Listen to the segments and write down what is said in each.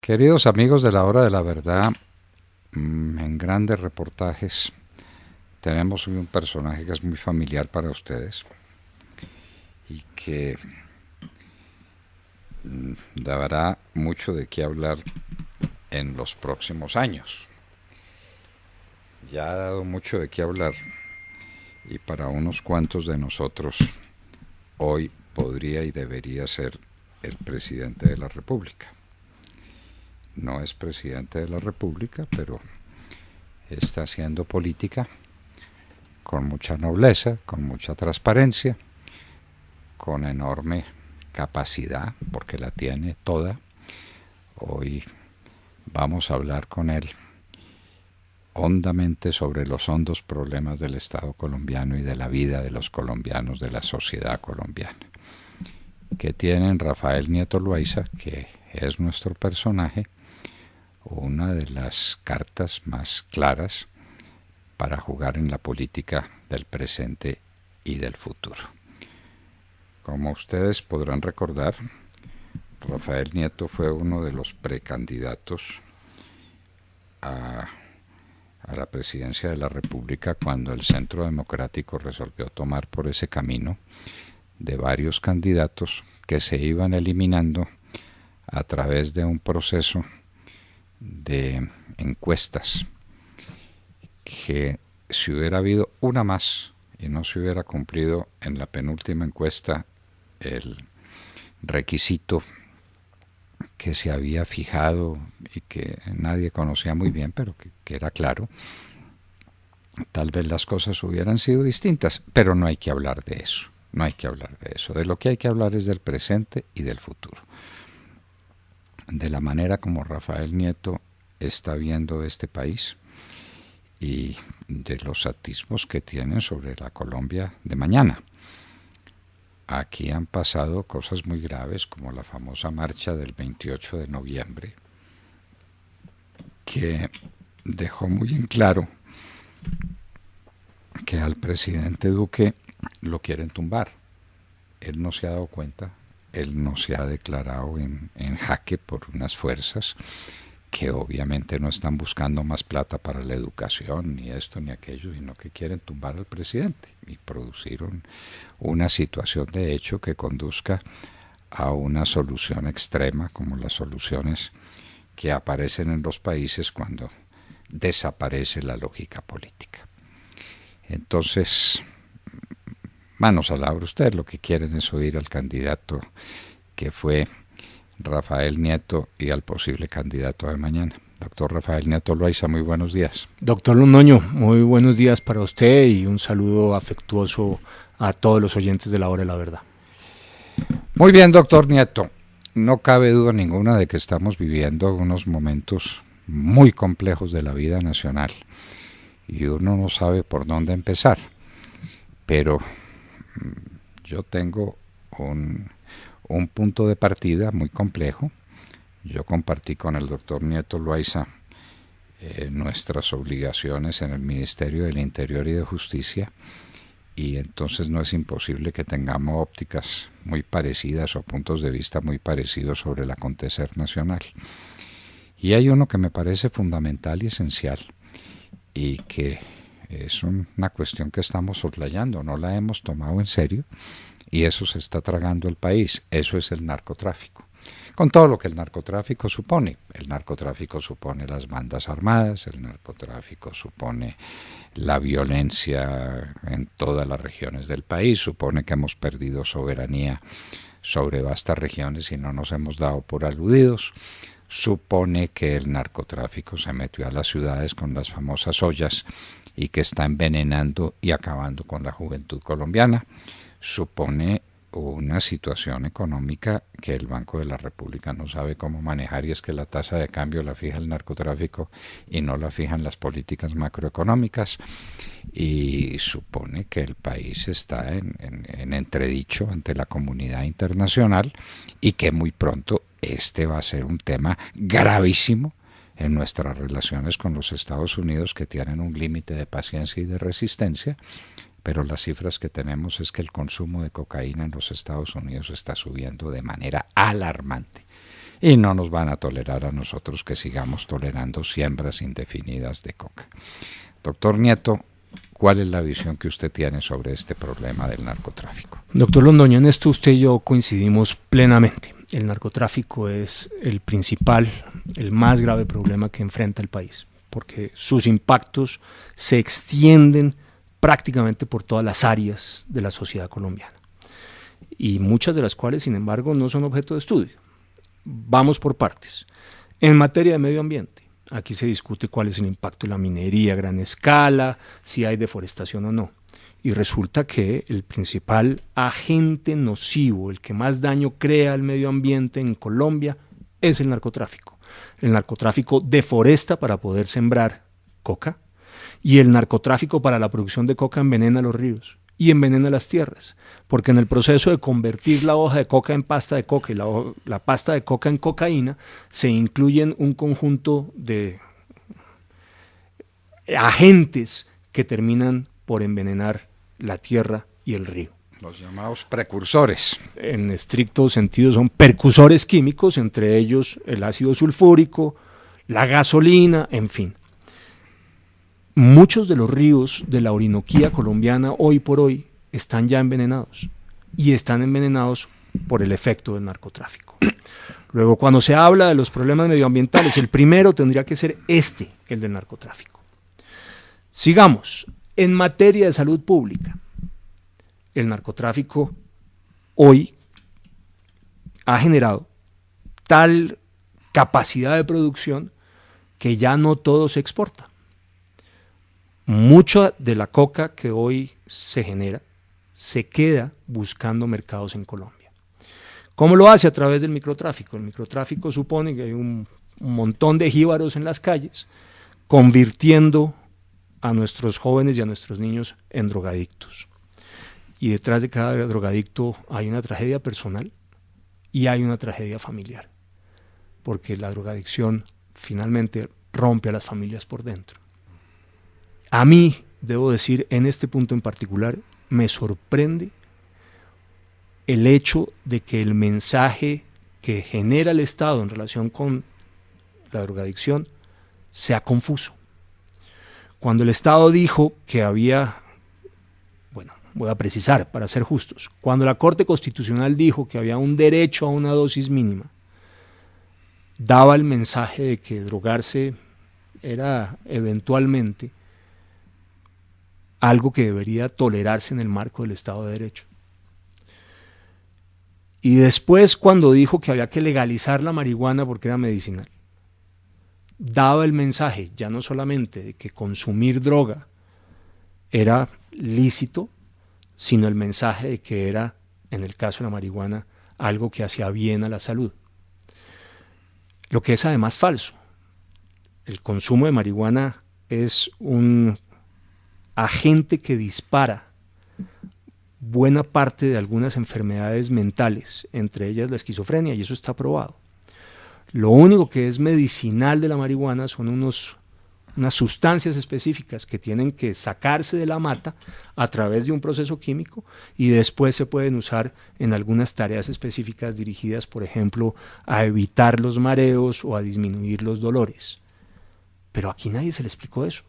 Queridos amigos de la Hora de la Verdad, en grandes reportajes tenemos hoy un personaje que es muy familiar para ustedes y que dará mucho de qué hablar en los próximos años. Ya ha dado mucho de qué hablar y para unos cuantos de nosotros hoy podría y debería ser el presidente de la República. No es presidente de la República, pero está haciendo política con mucha nobleza, con mucha transparencia, con enorme capacidad, porque la tiene toda. Hoy vamos a hablar con él hondamente sobre los hondos problemas del Estado colombiano y de la vida de los colombianos, de la sociedad colombiana, que tienen Rafael Nieto Loaiza, que es nuestro personaje, una de las cartas más claras para jugar en la política del presente y del futuro. Como ustedes podrán recordar, Rafael Nieto fue uno de los precandidatos a la presidencia de la República cuando el Centro Democrático resolvió tomar por ese camino de varios candidatos que se iban eliminando a través de un proceso de encuestas que, si hubiera habido una más y no se hubiera cumplido en la penúltima encuesta el requisito que se había fijado y que nadie conocía muy bien, pero que era claro, tal vez las cosas hubieran sido distintas, pero no hay que hablar de eso, no hay que hablar de eso. De lo que hay que hablar es del presente y del futuro, de la manera como Rafael Nieto está viendo este país y de los atisbos que tienen sobre la Colombia de mañana. Aquí han pasado cosas muy graves, como la famosa marcha del 28 de noviembre, que dejó muy en claro que al presidente Duque lo quieren tumbar. Él no se ha dado cuenta, él no se ha declarado en jaque por unas fuerzas que obviamente no están buscando más plata para la educación, ni esto ni aquello, sino que quieren tumbar al presidente y producir una situación de hecho que conduzca a una solución extrema, como las soluciones que aparecen en los países cuando desaparece la lógica política. Entonces, manos a la obra, ustedes lo que quieren es oír al candidato que fue Rafael Nieto y al posible candidato de mañana. Doctor Rafael Nieto Loaiza, muy buenos días. Doctor Londoño, muy buenos días para usted y un saludo afectuoso a todos los oyentes de la Hora de la Verdad. Muy bien, doctor Nieto. No cabe duda ninguna de que estamos viviendo unos momentos muy complejos de la vida nacional y uno no sabe por dónde empezar. Pero yo tengo un punto de partida muy complejo. Yo compartí con el doctor Nieto Loaiza nuestras obligaciones en el Ministerio del Interior y de Justicia, y entonces no es imposible que tengamos ópticas muy parecidas o puntos de vista muy parecidos sobre el acontecer nacional. Y hay uno que me parece fundamental y esencial y que es una cuestión que estamos soslayando, no la hemos tomado en serio, y eso se está tragando el país. Eso es el narcotráfico, con todo lo que el narcotráfico supone. El narcotráfico supone las bandas armadas, el narcotráfico supone la violencia en todas las regiones del país, supone que hemos perdido soberanía sobre vastas regiones y no nos hemos dado por aludidos, supone que el narcotráfico se metió a las ciudades con las famosas ollas y que está envenenando y acabando con la juventud colombiana, supone una situación económica que el Banco de la República no sabe cómo manejar, y es que la tasa de cambio la fija el narcotráfico y no la fijan las políticas macroeconómicas, y supone que el país está en entredicho ante la comunidad internacional y que muy pronto este va a ser un tema gravísimo en nuestras relaciones con los Estados Unidos, que tienen un límite de paciencia y de resistencia. Pero las cifras que tenemos es que el consumo de cocaína en los Estados Unidos está subiendo de manera alarmante. y no nos van a tolerar a nosotros que sigamos tolerando siembras indefinidas de coca. Doctor Nieto, ¿cuál es la visión que usted tiene sobre este problema del narcotráfico? Doctor Londoño, en esto usted y yo coincidimos plenamente. El narcotráfico es el principal, el más grave problema que enfrenta el país, porque sus impactos se extienden prácticamente por todas las áreas de la sociedad colombiana, y muchas de las cuales, sin embargo, no son objeto de estudio. Vamos por partes. En materia de medio ambiente, aquí se discute cuál es el impacto de la minería a gran escala, si hay deforestación o no. Y resulta que el principal agente nocivo, el que más daño crea al medio ambiente en Colombia, es el narcotráfico. El narcotráfico deforesta para poder sembrar coca, y el narcotráfico para la producción de coca envenena los ríos y envenena las tierras, porque en el proceso de convertir la hoja de coca en pasta de coca y la pasta de coca en cocaína, se incluyen un conjunto de agentes que terminan por envenenar la tierra y el río. Los llamados precursores. En estricto sentido son percursores químicos, entre ellos el ácido sulfúrico, la gasolina, en fin. Muchos de los ríos de la Orinoquía colombiana hoy por hoy están ya envenenados, y están envenenados por el efecto del narcotráfico. Luego, cuando se habla de los problemas medioambientales, el primero tendría que ser el del narcotráfico. Sigamos. En materia de salud pública, el narcotráfico hoy ha generado tal capacidad de producción que ya no todo se exporta. Mucha de la coca que hoy se genera se queda buscando mercados en Colombia. ¿Cómo lo hace? A través del microtráfico. El microtráfico supone que hay un montón de jíbaros en las calles convirtiendo a nuestros jóvenes y a nuestros niños en drogadictos. Y detrás de cada drogadicto hay una tragedia personal y hay una tragedia familiar, porque la drogadicción finalmente rompe a las familias por dentro. A mí, debo decir, en este punto en particular, me sorprende el hecho de que el mensaje que genera el Estado en relación con la drogadicción sea confuso. Cuando el Estado dijo que había, voy a precisar para ser justos, cuando la Corte Constitucional dijo que había un derecho a una dosis mínima, daba el mensaje de que drogarse era eventualmente algo que debería tolerarse en el marco del Estado de Derecho. Y después, cuando dijo que había que legalizar la marihuana porque era medicinal, daba el mensaje ya no solamente de que consumir droga era lícito, sino el mensaje de que era, en el caso de la marihuana, algo que hacía bien a la salud. Lo que es además falso. El consumo de marihuana es un agente que dispara buena parte de algunas enfermedades mentales, entre ellas la esquizofrenia, y eso está probado. Lo único que es medicinal de la marihuana son unas sustancias específicas que tienen que sacarse de la mata a través de un proceso químico, y después se pueden usar en algunas tareas específicas dirigidas, por ejemplo, a evitar los mareos o a disminuir los dolores. Pero aquí nadie se le explicó eso.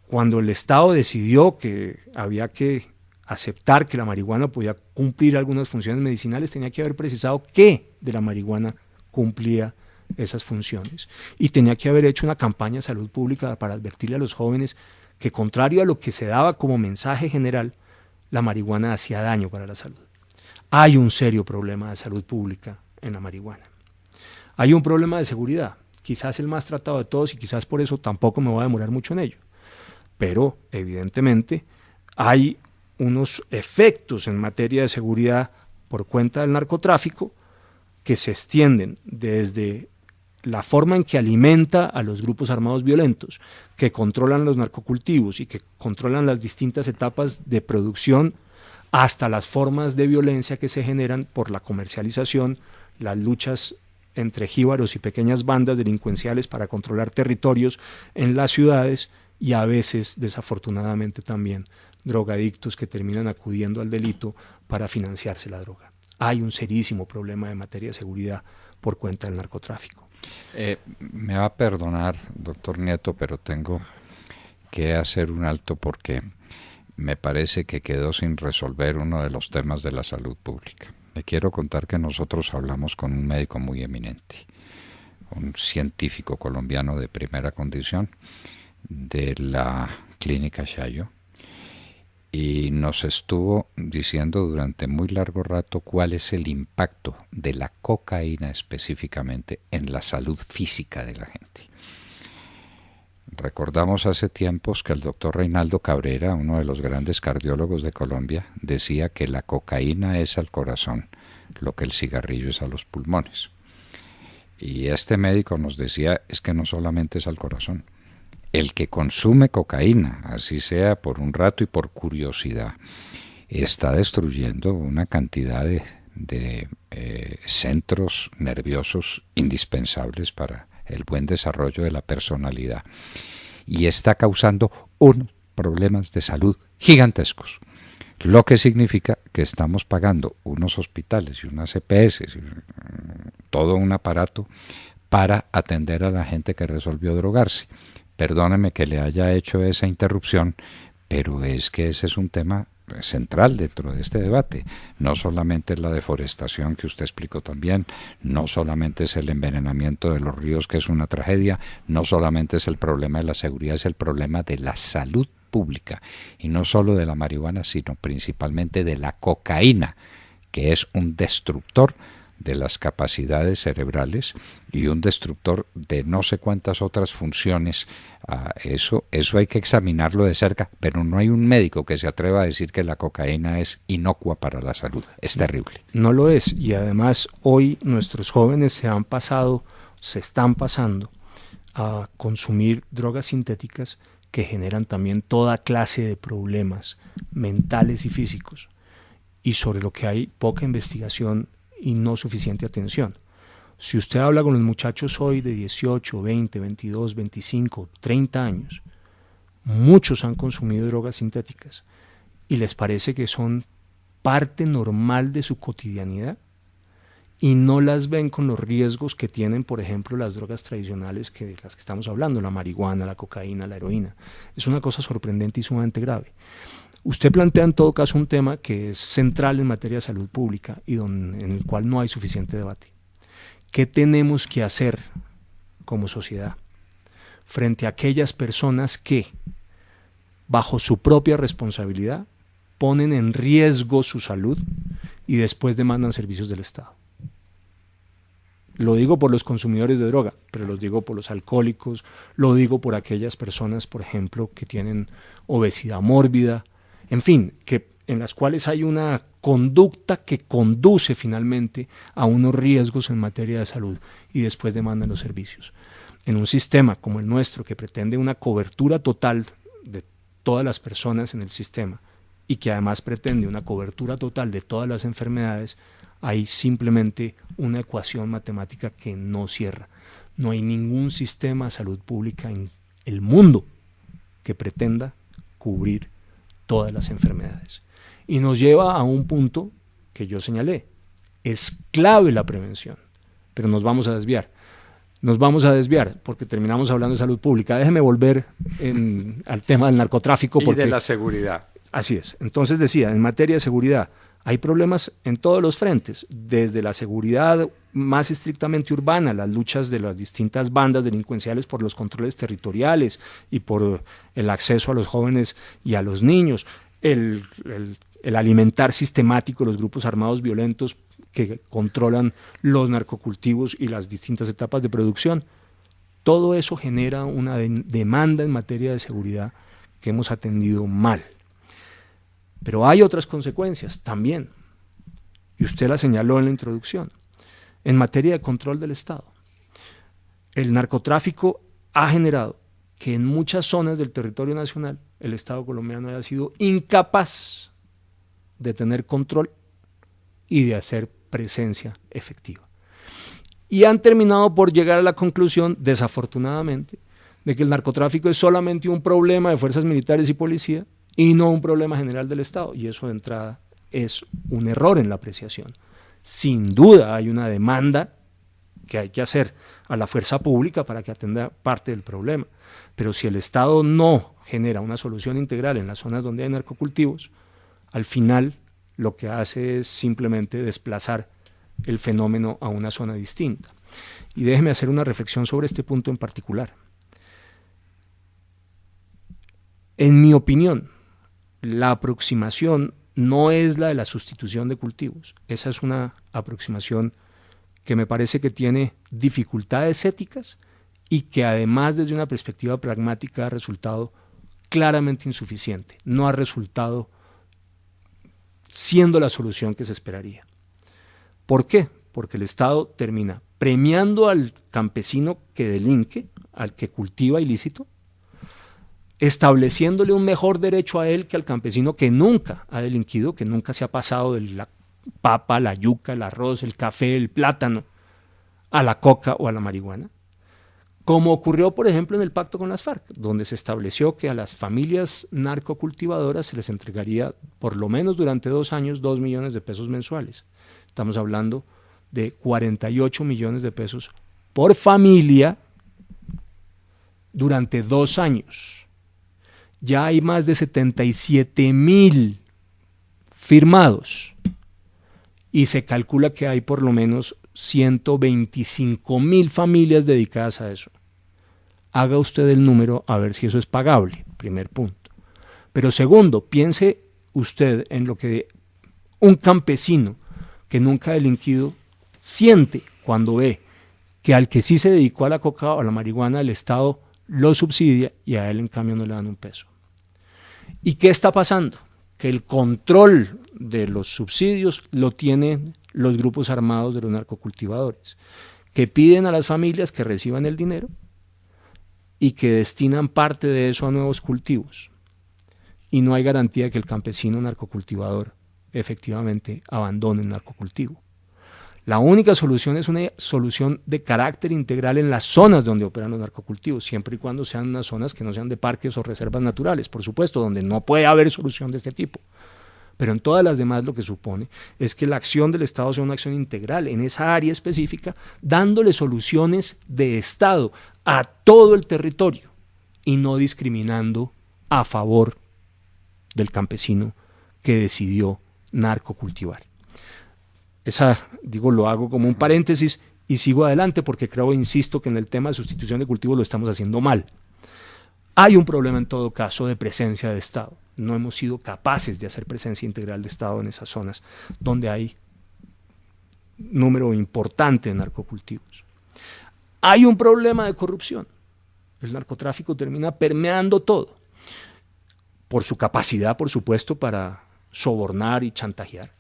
Cuando el Estado decidió que había que aceptar que la marihuana podía cumplir algunas funciones medicinales, tenía que haber precisado qué de la marihuana cumplía esas funciones, y tenía que haber hecho una campaña de salud pública para advertirle a los jóvenes que, contrario a lo que se daba como mensaje general, la marihuana hacía daño para la salud. Hay un serio problema de salud pública en la marihuana. Hay un problema de seguridad, quizás el más tratado de todos, y quizás por eso tampoco me voy a demorar mucho en ello. Pero, evidentemente, hay unos efectos en materia de seguridad por cuenta del narcotráfico que se extienden desde la forma en que alimenta a los grupos armados violentos, que controlan los narcocultivos y que controlan las distintas etapas de producción, hasta las formas de violencia que se generan por la comercialización, las luchas entre jíbaros y pequeñas bandas delincuenciales para controlar territorios en las ciudades, y a veces, desafortunadamente también, drogadictos que terminan acudiendo al delito para financiarse la droga. Hay un serísimo problema de materia de seguridad por cuenta del narcotráfico. Me va a perdonar, doctor Nieto, pero tengo que hacer un alto porque me parece que quedó sin resolver uno de los temas de la salud pública. Le quiero contar que nosotros hablamos con un médico muy eminente, un científico colombiano de primera condición de la clínica Chayo, y nos estuvo diciendo durante muy largo rato cuál es el impacto de la cocaína específicamente en la salud física de la gente. Recordamos hace tiempos que el doctor Reinaldo Cabrera, uno de los grandes cardiólogos de Colombia, decía que la cocaína es al corazón lo que el cigarrillo es a los pulmones. Y este médico nos decía, es que no solamente es al corazón. El que consume cocaína, así sea por un rato y por curiosidad, está destruyendo una cantidad de centros nerviosos indispensables para el buen desarrollo de la personalidad, y está causando unos problemas de salud gigantescos, lo que significa que estamos pagando unos hospitales y unas EPS, todo un aparato para atender a la gente que resolvió drogarse. Perdóneme que le haya hecho esa interrupción, pero es que ese es un tema central dentro de este debate. No solamente es la deforestación que usted explicó también, no solamente es el envenenamiento de los ríos, que es una tragedia, no solamente es el problema de la seguridad, es el problema de la salud pública, y no solo de la marihuana, sino principalmente de la cocaína, que es un destructor de las capacidades cerebrales y un destructor de no sé cuántas otras funciones. Eso hay que examinarlo de cerca, pero no hay un médico que se atreva a decir que la cocaína es inocua para la salud. Es terrible. No lo es, y además hoy nuestros jóvenes se están pasando a consumir drogas sintéticas que generan también toda clase de problemas mentales y físicos, y sobre lo que hay poca investigación y no suficiente atención. Si usted habla con los muchachos hoy de 18, 20, 22, 25, 30 años, muchos han consumido drogas sintéticas y les parece que son parte normal de su cotidianidad y no las ven con los riesgos que tienen, por ejemplo, las drogas tradicionales de las que estamos hablando, la marihuana, la cocaína, la heroína. Es una cosa sorprendente y sumamente grave. Usted plantea en todo caso un tema que es central en materia de salud pública y en el cual no hay suficiente debate. ¿Qué tenemos que hacer como sociedad frente a aquellas personas que, bajo su propia responsabilidad, ponen en riesgo su salud y después demandan servicios del Estado? Lo digo por los consumidores de droga, pero lo digo por los alcohólicos, lo digo por aquellas personas, por ejemplo, que tienen obesidad mórbida, en fin, en las cuales hay una conducta que conduce finalmente a unos riesgos en materia de salud y después demandan los servicios. En un sistema como el nuestro, que pretende una cobertura total de todas las personas en el sistema y que además pretende una cobertura total de todas las enfermedades, hay simplemente una ecuación matemática que no cierra. No hay ningún sistema de salud pública en el mundo que pretenda cubrir todas las enfermedades. Y nos lleva a un punto que yo señalé. Es clave la prevención, pero nos vamos a desviar. Nos vamos a desviar porque terminamos hablando de salud pública. Déjeme volver al tema del narcotráfico. Y de la seguridad. Así es. Entonces decía, en materia de seguridad, hay problemas en todos los frentes, desde la seguridad más estrictamente urbana, las luchas de las distintas bandas delincuenciales por los controles territoriales y por el acceso a los jóvenes y a los niños, el alimentar sistemático los grupos armados violentos que controlan los narcocultivos y las distintas etapas de producción. Todo eso genera una demanda en materia de seguridad que hemos atendido mal. Pero hay otras consecuencias también, y usted la señaló en la introducción, en materia de control del Estado. El narcotráfico ha generado que en muchas zonas del territorio nacional el Estado colombiano haya sido incapaz de tener control y de hacer presencia efectiva. Y han terminado por llegar a la conclusión, desafortunadamente, de que el narcotráfico es solamente un problema de fuerzas militares y policía y no un problema general del Estado, y eso de entrada es un error en la apreciación. Sin duda hay una demanda que hay que hacer a la fuerza pública para que atienda parte del problema. Pero si el Estado no genera una solución integral en las zonas donde hay narcocultivos, al final lo que hace es simplemente desplazar el fenómeno a una zona distinta. Y déjeme hacer una reflexión sobre este punto en particular. En mi opinión, la aproximación no es la de la sustitución de cultivos. Esa es una aproximación que me parece que tiene dificultades éticas y que además desde una perspectiva pragmática ha resultado claramente insuficiente. No ha resultado siendo la solución que se esperaría. ¿Por qué? Porque el Estado termina premiando al campesino que delinque, al que cultiva ilícito, estableciéndole un mejor derecho a él que al campesino que nunca ha delinquido, que nunca se ha pasado de la papa, la yuca, el arroz, el café, el plátano, a la coca o a la marihuana, como ocurrió, por ejemplo, en el pacto con las FARC, donde se estableció que a las familias narcocultivadoras se les entregaría, por lo menos durante 2 años, 2 millones de pesos mensuales. Estamos hablando de 48 millones de pesos por familia durante 2 años. Ya hay más de 77,000 firmados y se calcula que hay por lo menos 125,000 familias dedicadas a eso. Haga usted el número a ver si eso es pagable, primer punto. Pero segundo, piense usted en lo que un campesino que nunca ha delinquido siente cuando ve que al que sí se dedicó a la coca o a la marihuana el Estado lo subsidia y a él en cambio no le dan un peso. ¿Y qué está pasando? Que el control de los subsidios lo tienen los grupos armados de los narcocultivadores, que piden a las familias que reciban el dinero y que destinan parte de eso a nuevos cultivos. Y no hay garantía de que el campesino narcocultivador efectivamente abandone el narcocultivo. La única solución es una solución de carácter integral en las zonas donde operan los narcocultivos, siempre y cuando sean unas zonas que no sean de parques o reservas naturales, por supuesto, donde no puede haber solución de este tipo. Pero en todas las demás lo que supone es que la acción del Estado sea una acción integral en esa área específica, dándole soluciones de Estado a todo el territorio y no discriminando a favor del campesino que decidió narcocultivar. Lo hago como un paréntesis y sigo adelante porque creo, insisto, que en el tema de sustitución de cultivos lo estamos haciendo mal. Hay un problema en todo caso de presencia de Estado. No hemos sido capaces de hacer presencia integral de Estado en esas zonas donde hay número importante de narcocultivos. Hay un problema de corrupción. El narcotráfico termina permeando todo, por su capacidad, por supuesto, para sobornar y chantajear,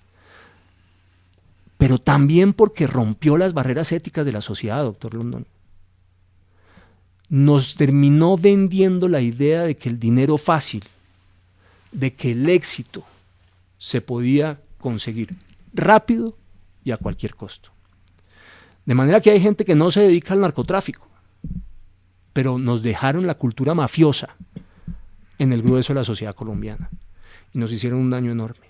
pero también porque rompió las barreras éticas de la sociedad, doctor Londoño. Nos terminó vendiendo la idea de que el dinero fácil, de que el éxito se podía conseguir rápido y a cualquier costo. De manera que hay gente que no se dedica al narcotráfico, pero nos dejaron la cultura mafiosa en el grueso de la sociedad colombiana y nos hicieron un daño enorme.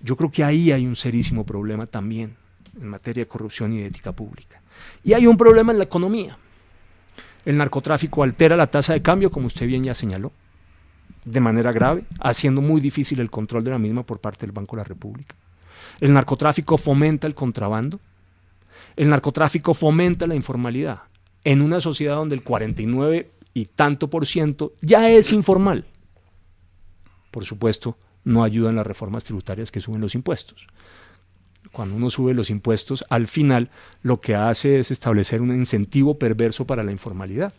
Yo creo que ahí hay un serísimo problema también en materia de corrupción y de ética pública. Y hay un problema en la economía. El narcotráfico altera la tasa de cambio, como usted bien ya señaló, de manera grave, haciendo muy difícil el control de la misma por parte del Banco de la República. El narcotráfico fomenta el contrabando. El narcotráfico fomenta la informalidad en una sociedad donde el 49 y tanto % ya es informal. Por supuesto, no ayudan las reformas tributarias que suben los impuestos. Cuando uno sube los impuestos, al final lo que hace es establecer un incentivo perverso para la informalidad.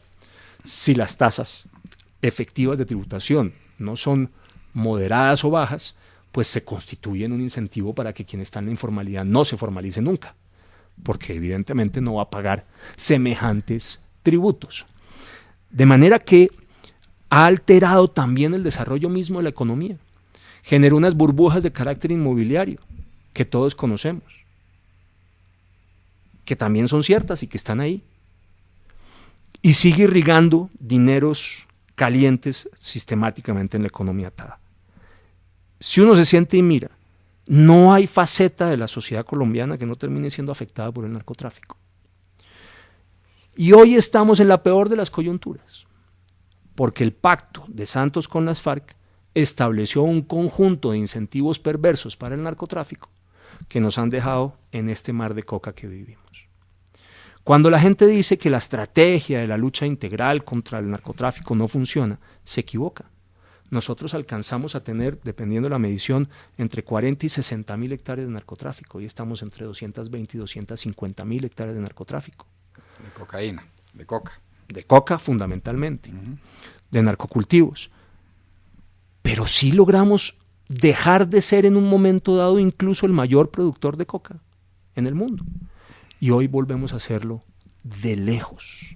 Si las tasas efectivas de tributación no son moderadas o bajas, pues se constituyen un incentivo para que quien está en la informalidad no se formalice nunca, porque evidentemente no va a pagar semejantes tributos. De manera que ha alterado también el desarrollo mismo de la economía. Generó unas burbujas de carácter inmobiliario que todos conocemos, que también son ciertas y que están ahí. Y sigue irrigando dineros calientes sistemáticamente en la economía atada. Si uno se siente y mira, no hay faceta de la sociedad colombiana que no termine siendo afectada por el narcotráfico. Y hoy estamos en la peor de las coyunturas, porque el pacto de Santos con las FARC estableció un conjunto de incentivos perversos para el narcotráfico que nos han dejado en este mar de coca que vivimos. Cuando la gente dice que la estrategia de la lucha integral contra el narcotráfico no funciona, se equivoca. Nosotros alcanzamos a tener, dependiendo de la medición, entre 40 y 60 mil hectáreas de narcotráfico. Hoy estamos entre 220 y 250 mil hectáreas de narcotráfico. De cocaína, de coca. De coca fundamentalmente, de narcocultivos. Pero sí logramos dejar de ser en un momento dado incluso el mayor productor de coca en el mundo. Y hoy volvemos a hacerlo de lejos.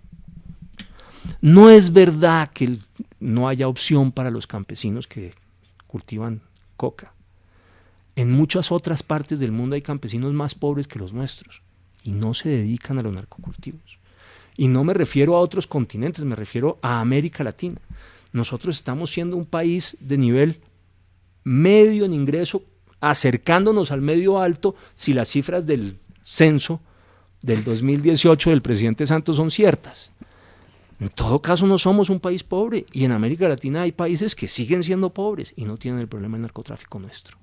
No es verdad que no haya opción para los campesinos que cultivan coca. En muchas otras partes del mundo hay campesinos más pobres que los nuestros y no se dedican a los narcocultivos. Y no me refiero a otros continentes, me refiero a América Latina. Nosotros estamos siendo un país de nivel medio en ingreso, acercándonos al medio alto si las cifras del censo del 2018 del presidente Santos son ciertas. En todo caso no somos un país pobre y en América Latina hay países que siguen siendo pobres y no tienen el problema del narcotráfico nuestro.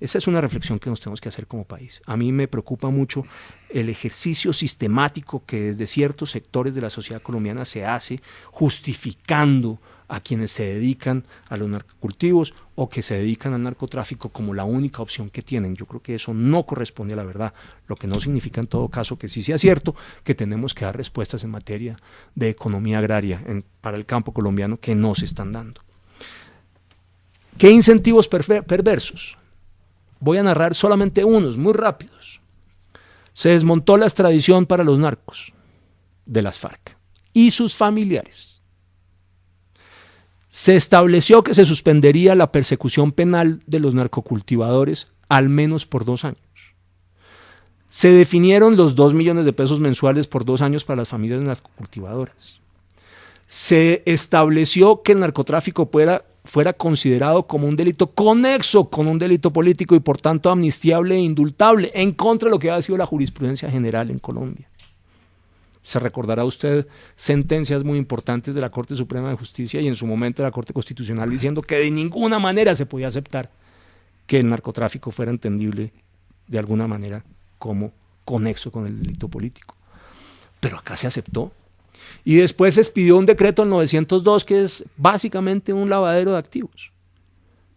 Esa es una reflexión que nos tenemos que hacer como país. A mí me preocupa mucho el ejercicio sistemático que desde ciertos sectores de la sociedad colombiana se hace justificando a quienes se dedican a los narcocultivos o que se dedican al narcotráfico como la única opción que tienen. Yo creo que eso no corresponde a la verdad, lo que no significa en todo caso que sí sea cierto que tenemos que dar respuestas en materia de economía agraria para el campo colombiano que no se están dando. ¿Qué incentivos perversos? Voy a narrar solamente unos, muy rápidos. Se desmontó la extradición para los narcos de las FARC y sus familiares. Se estableció que se suspendería la persecución penal de los narcocultivadores al menos por 2 años. Se definieron los 2 millones de pesos mensuales por 2 años para las familias narcocultivadoras. Se estableció que el narcotráfico fuera considerado como un delito conexo con un delito político y por tanto amnistiable e indultable, en contra de lo que ha sido la jurisprudencia general en Colombia. Se recordará usted sentencias muy importantes de la Corte Suprema de Justicia y en su momento de la Corte Constitucional diciendo que de ninguna manera se podía aceptar que el narcotráfico fuera entendible de alguna manera como conexo con el delito político. Pero acá se aceptó. Y después se expidió un decreto en 902 que es básicamente un lavadero de activos,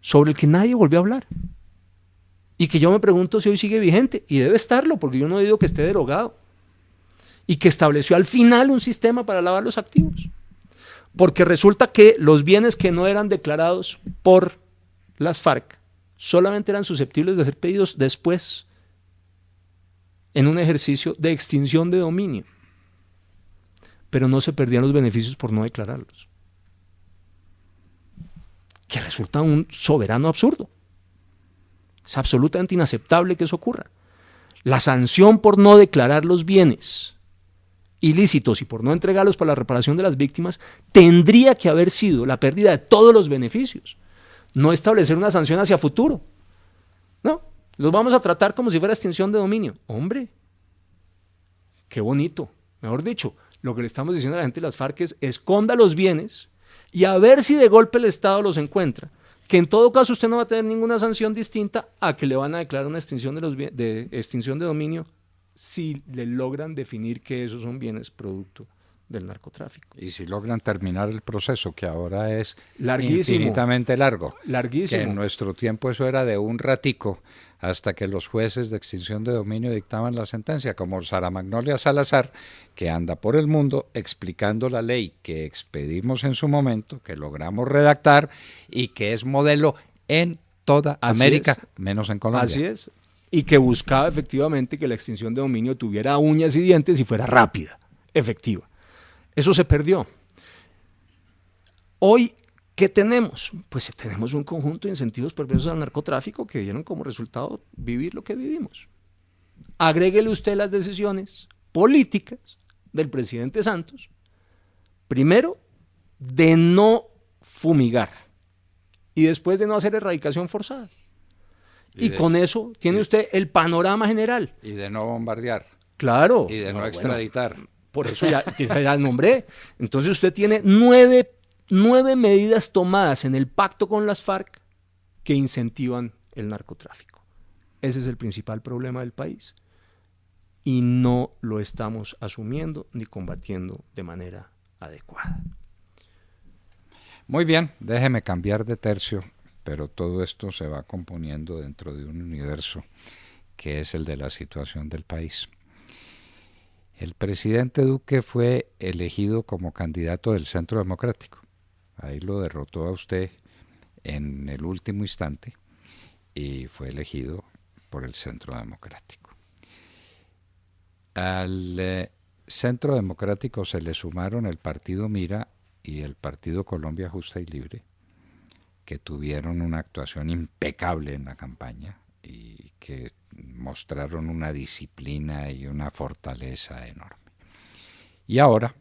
sobre el que nadie volvió a hablar. Y que yo me pregunto si hoy sigue vigente, y debe estarlo, porque yo no he oído que esté derogado. Y que estableció al final un sistema para lavar los activos. Porque resulta que los bienes que no eran declarados por las FARC solamente eran susceptibles de ser pedidos después en un ejercicio de extinción de dominio. Pero no se perdían los beneficios por no declararlos. Que resulta un soberano absurdo. Es absolutamente inaceptable que eso ocurra. La sanción por no declarar los bienes ilícitos y por no entregarlos para la reparación de las víctimas tendría que haber sido la pérdida de todos los beneficios, no establecer una sanción hacia futuro. No, los vamos a tratar como si fuera extinción de dominio. Hombre, qué bonito. Mejor dicho, lo que le estamos diciendo a la gente de las FARC es esconda los bienes y a ver si de golpe el Estado los encuentra, que en todo caso usted no va a tener ninguna sanción distinta a que le van a declarar una extinción de extinción de dominio si le logran definir que esos son bienes producto del narcotráfico. Y si logran terminar el proceso, que ahora es larguísimo, infinitamente largo. Larguísimo. Que en nuestro tiempo eso era de un ratico, hasta que los jueces de extinción de dominio dictaban la sentencia, como Sara Magnolia Salazar, que anda por el mundo explicando la ley que expedimos en su momento, que logramos redactar y que es modelo en toda América, menos en Colombia. Así es. Y que buscaba efectivamente que la extinción de dominio tuviera uñas y dientes y fuera rápida, efectiva. Eso se perdió. Hoy, ¿qué tenemos? Pues tenemos un conjunto de incentivos perversos al narcotráfico que dieron como resultado vivir lo que vivimos. Agréguele usted las decisiones políticas del presidente Santos, primero, de no fumigar y después de no hacer erradicación forzada. Y con eso tiene usted el panorama general. Y de no bombardear. Claro. Y de no extraditar. Bueno, Por eso ya nombré. Entonces usted tiene nueve medidas tomadas en el pacto con las FARC que incentivan el narcotráfico. Ese es el principal problema del país. Y no lo estamos asumiendo ni combatiendo de manera adecuada. Muy bien, déjeme cambiar de tercio, pero todo esto se va componiendo dentro de un universo que es el de la situación del país. El presidente Duque fue elegido como candidato del Centro Democrático. Ahí lo derrotó a usted en el último instante y fue elegido por el Centro Democrático. Al Centro Democrático se le sumaron el Partido Mira y el Partido Colombia Justa y Libre, que tuvieron una actuación impecable en la campaña y que mostraron una disciplina y una fortaleza enorme. Y ahora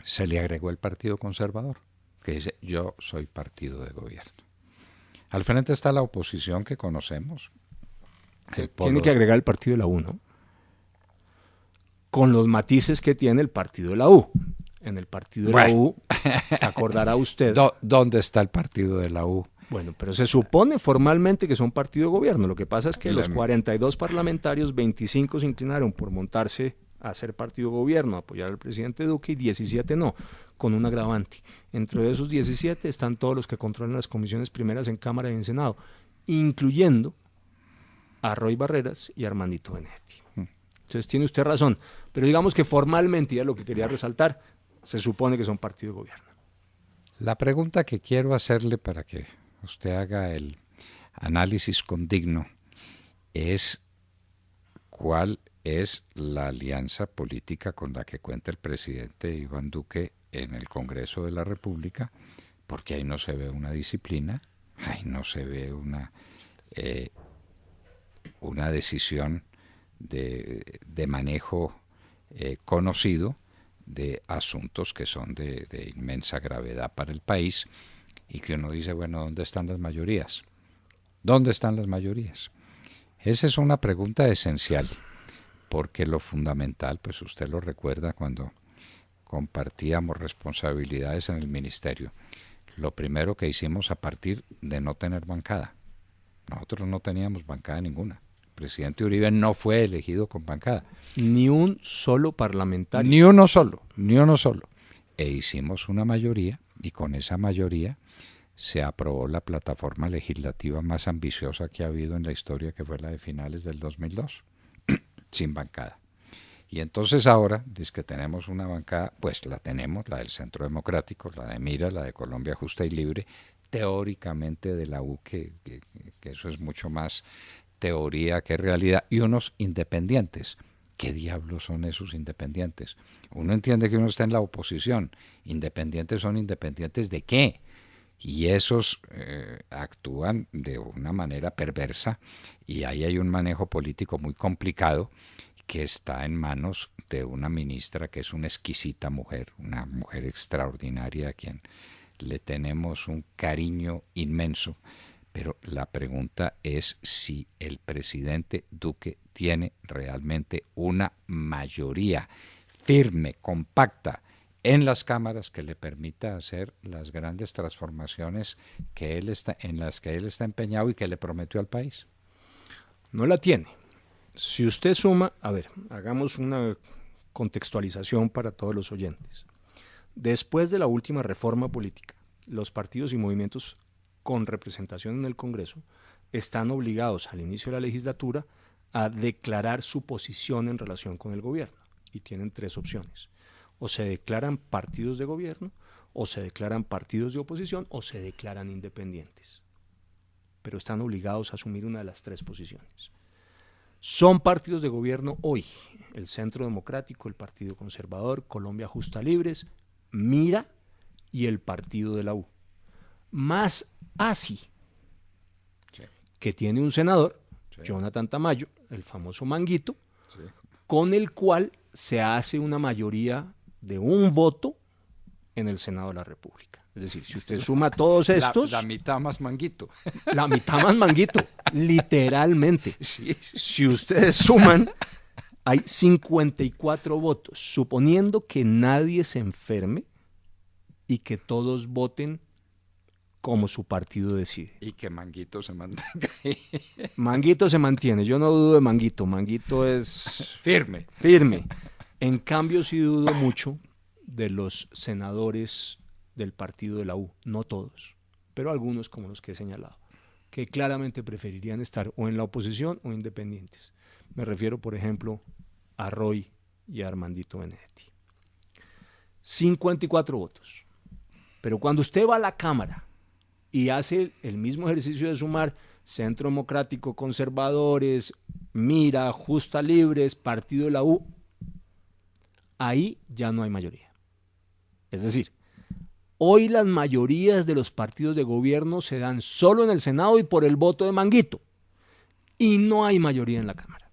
se le agregó el Partido Conservador, que dice: yo soy partido de gobierno. Al frente está la oposición que conocemos. Tiene que agregar el partido de la U, ¿no? Con los matices que tiene el partido de la U. En el partido de la U, se acordará usted. ¿Dónde está el partido de la U? Bueno, pero se supone formalmente que son partido de gobierno. Lo que pasa es que los 42 parlamentarios, 25 se inclinaron por montarse a ser partido de gobierno, apoyar al presidente Duque, y 17 no, con un agravante. Entre esos 17 están todos los que controlan las comisiones primeras en Cámara y en Senado, incluyendo a Roy Barreras y a Armandito Benedetti. Entonces tiene usted razón, pero digamos que formalmente, ya lo que quería resaltar, se supone que son partido de gobierno. La pregunta que quiero hacerle para que usted haga el análisis condigno es: ¿cuál es la alianza política con la que cuenta el presidente Iván Duque en el Congreso de la República? Porque ahí no se ve una disciplina, ahí no se ve una decisión de manejo conocido de asuntos que son de inmensa gravedad para el país, y que uno dice, bueno, ¿dónde están las mayorías? ¿Dónde están las mayorías? Esa es una pregunta esencial, porque lo fundamental, pues usted lo recuerda cuando compartíamos responsabilidades en el ministerio, lo primero que hicimos a partir de no tener bancada. Nosotros no teníamos bancada ninguna. El presidente Uribe no fue elegido con bancada. Ni un solo parlamentario. Ni uno solo. E hicimos una mayoría, y con esa mayoría se aprobó la plataforma legislativa más ambiciosa que ha habido en la historia, que fue la de finales del 2002, sin bancada. Y entonces ahora, dice que tenemos una bancada, pues la tenemos, la del Centro Democrático, la de Mira, la de Colombia Justa y Libre, teóricamente de la U, que eso es mucho más teoría que realidad, y unos independientes. ¿Qué diablos son esos independientes? Uno entiende que uno está en la oposición. ¿Independientes son independientes de qué? Y esos actúan de una manera perversa, y ahí hay un manejo político muy complicado que está en manos de una ministra que es una exquisita mujer, una mujer extraordinaria a quien le tenemos un cariño inmenso. Pero la pregunta es si el presidente Duque tiene realmente una mayoría firme, compacta, en las cámaras que le permita hacer las grandes transformaciones en las que él está empeñado y que le prometió al país. No la tiene. Si usted suma, a ver, hagamos una contextualización para todos los oyentes. Después de la última reforma política, los partidos y movimientos con representación en el Congreso están obligados al inicio de la legislatura a declarar su posición en relación con el gobierno, y tienen tres opciones: o se declaran partidos de gobierno, o se declaran partidos de oposición, o se declaran independientes, pero están obligados a asumir una de las tres posiciones. Son partidos de gobierno hoy el Centro Democrático, el Partido Conservador, Colombia Justa Libres, Mira y el Partido de la U, más ASI, sí, que tiene un senador, sí, Jonathan Tamayo, el famoso Manguito, sí, con el cual se hace una mayoría de un voto en el Senado de la República. Es decir, si usted suma todos estos... La mitad más Manguito. La mitad más Manguito, literalmente. Sí, sí. Si ustedes suman Hay 54 votos, suponiendo que nadie se enferme y que todos voten como su partido decide. Y que Manguito se mantenga ahí. Manguito se mantiene, yo no dudo de Manguito, Manguito es firme. En cambio sí dudo mucho de los senadores del partido de la U, no todos, pero algunos como los que he señalado, que claramente preferirían estar o en la oposición o independientes. Me refiero, por ejemplo, a Roy y a Armandito Benedetti. 54 votos. Pero cuando usted va a la Cámara y hace el mismo ejercicio de sumar Centro Democrático, Conservadores, Mira, Justa Libres, Partido de la U, ahí ya no hay mayoría. Es decir, hoy las mayorías de los partidos de gobierno se dan solo en el Senado y por el voto de Manguito. Y no hay mayoría en la Cámara.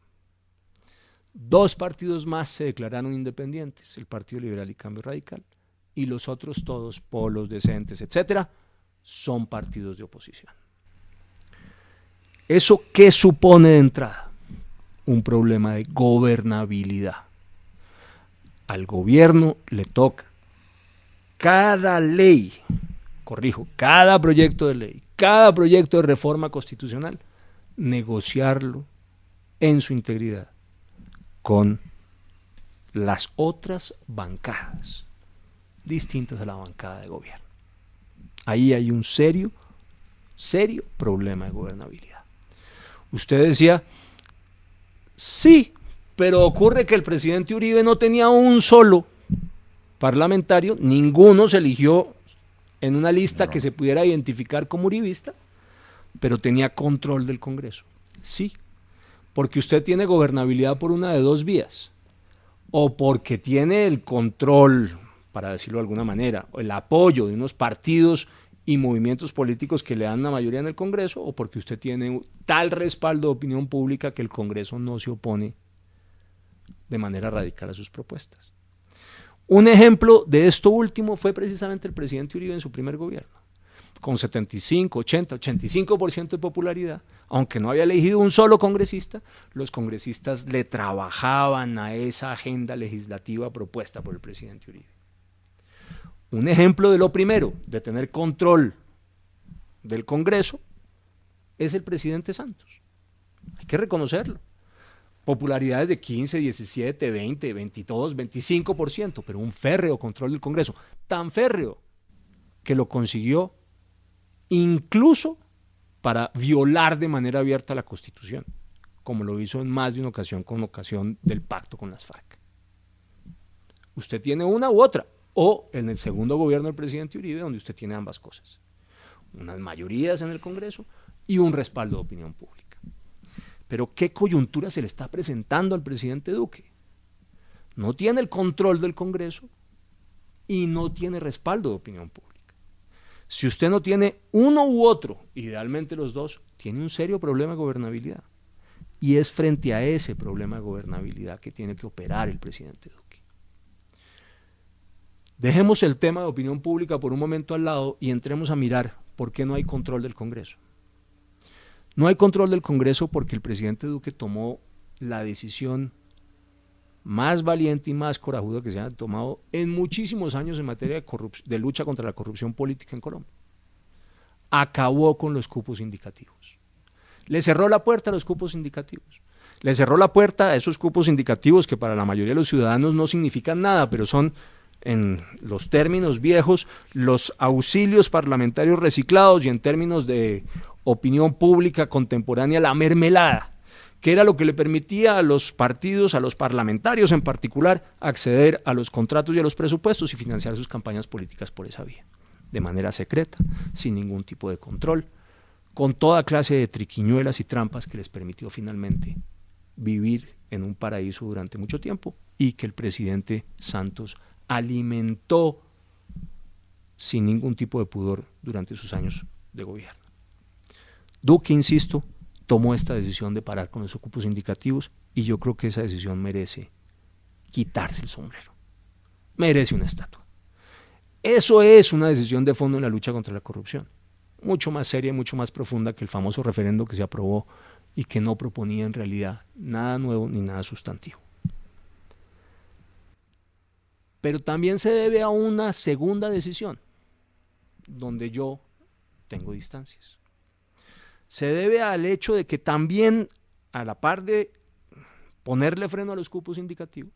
2 partidos más se declararon independientes, el Partido Liberal y Cambio Radical, y los otros todos, polos, decentes, etcétera, son partidos de oposición. ¿Eso qué supone de entrada? Un problema de gobernabilidad. Al gobierno le toca cada ley, cada proyecto de ley, cada proyecto de reforma constitucional, negociarlo en su integridad con las otras bancadas distintas a la bancada de gobierno. Ahí hay un serio problema de gobernabilidad. Usted decía, sí, pero ocurre que el presidente Uribe no tenía un solo parlamentario, ninguno se eligió en una lista que se pudiera identificar como uribista, pero tenía control del Congreso. Sí, porque usted tiene gobernabilidad por una de 2 vías, o porque tiene el control, para decirlo de alguna manera, el apoyo de unos partidos y movimientos políticos que le dan la mayoría en el Congreso, o porque usted tiene tal respaldo de opinión pública que el Congreso no se opone de manera radical a sus propuestas. Un ejemplo de esto último fue precisamente el presidente Uribe en su primer gobierno, con 75, 80, 85% de popularidad, aunque no había elegido un solo congresista, los congresistas le trabajaban a esa agenda legislativa propuesta por el presidente Uribe. Un ejemplo de lo primero, de tener control del Congreso, es el presidente Santos. Hay que reconocerlo. Popularidades de 15, 17, 20, 22, 25%, pero un férreo control del Congreso, tan férreo que lo consiguió incluso para violar de manera abierta la Constitución, como lo hizo en más de una ocasión con ocasión del pacto con las FARC. Usted tiene una u otra, o en el segundo gobierno del presidente Uribe, donde usted tiene ambas cosas, unas mayorías en el Congreso y un respaldo de opinión pública. Pero ¿qué coyuntura se le está presentando al presidente Duque? No tiene el control del Congreso y no tiene respaldo de opinión pública. Si usted no tiene uno u otro, idealmente los dos, tiene un serio problema de gobernabilidad. Y es frente a ese problema de gobernabilidad que tiene que operar el presidente Duque. Dejemos el tema de opinión pública por un momento al lado y entremos a mirar por qué no hay control del Congreso. No hay control del Congreso porque el presidente Duque tomó la decisión más valiente y más corajuda que se ha tomado en muchísimos años en materia de lucha contra la corrupción política en Colombia. Acabó con los cupos indicativos. Le cerró la puerta a los cupos indicativos. Le cerró la puerta a esos cupos indicativos que para la mayoría de los ciudadanos no significan nada, pero son, en los términos viejos, los auxilios parlamentarios reciclados, y en términos de opinión pública contemporánea, la mermelada, que era lo que le permitía a los partidos, a los parlamentarios en particular, acceder a los contratos y a los presupuestos y financiar sus campañas políticas por esa vía, de manera secreta, sin ningún tipo de control, con toda clase de triquiñuelas y trampas que les permitió finalmente vivir en un paraíso durante mucho tiempo y que el presidente Santos alimentó sin ningún tipo de pudor durante sus años de gobierno. Duque, insisto, tomó esta decisión de parar con los cupos indicativos y yo creo que esa decisión merece quitarse el sombrero, merece una estatua. Eso es una decisión de fondo en la lucha contra la corrupción, mucho más seria y mucho más profunda que el famoso referendo que se aprobó y que no proponía en realidad nada nuevo ni nada sustantivo. Pero también se debe a una segunda decisión, donde yo tengo distancias. Se debe al hecho de que también, a la par de ponerle freno a los cupos indicativos,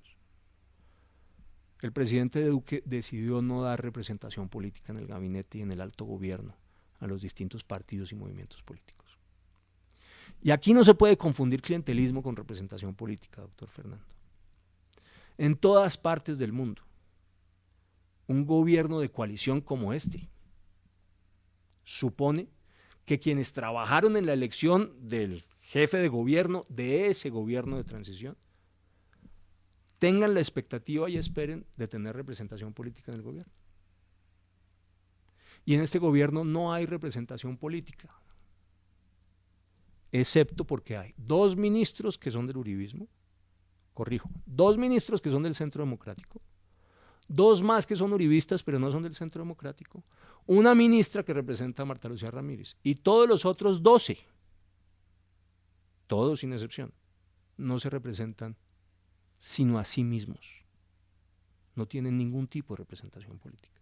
el presidente Duque decidió no dar representación política en el gabinete y en el alto gobierno a los distintos partidos y movimientos políticos. Y aquí no se puede confundir clientelismo con representación política, doctor Fernando. En todas partes del mundo, un gobierno de coalición como este supone que quienes trabajaron en la elección del jefe de gobierno de ese gobierno de transición tengan la expectativa y esperen de tener representación política en el gobierno. Y en este gobierno no hay representación política, excepto porque hay 2 ministros que son del uribismo, 2 ministros que son del Centro Democrático, 2 más que son uribistas pero no son del Centro Democrático, una ministra que representa a Marta Lucía Ramírez y todos los otros 12, todos sin excepción, no se representan sino a sí mismos. No tienen ningún tipo de representación política.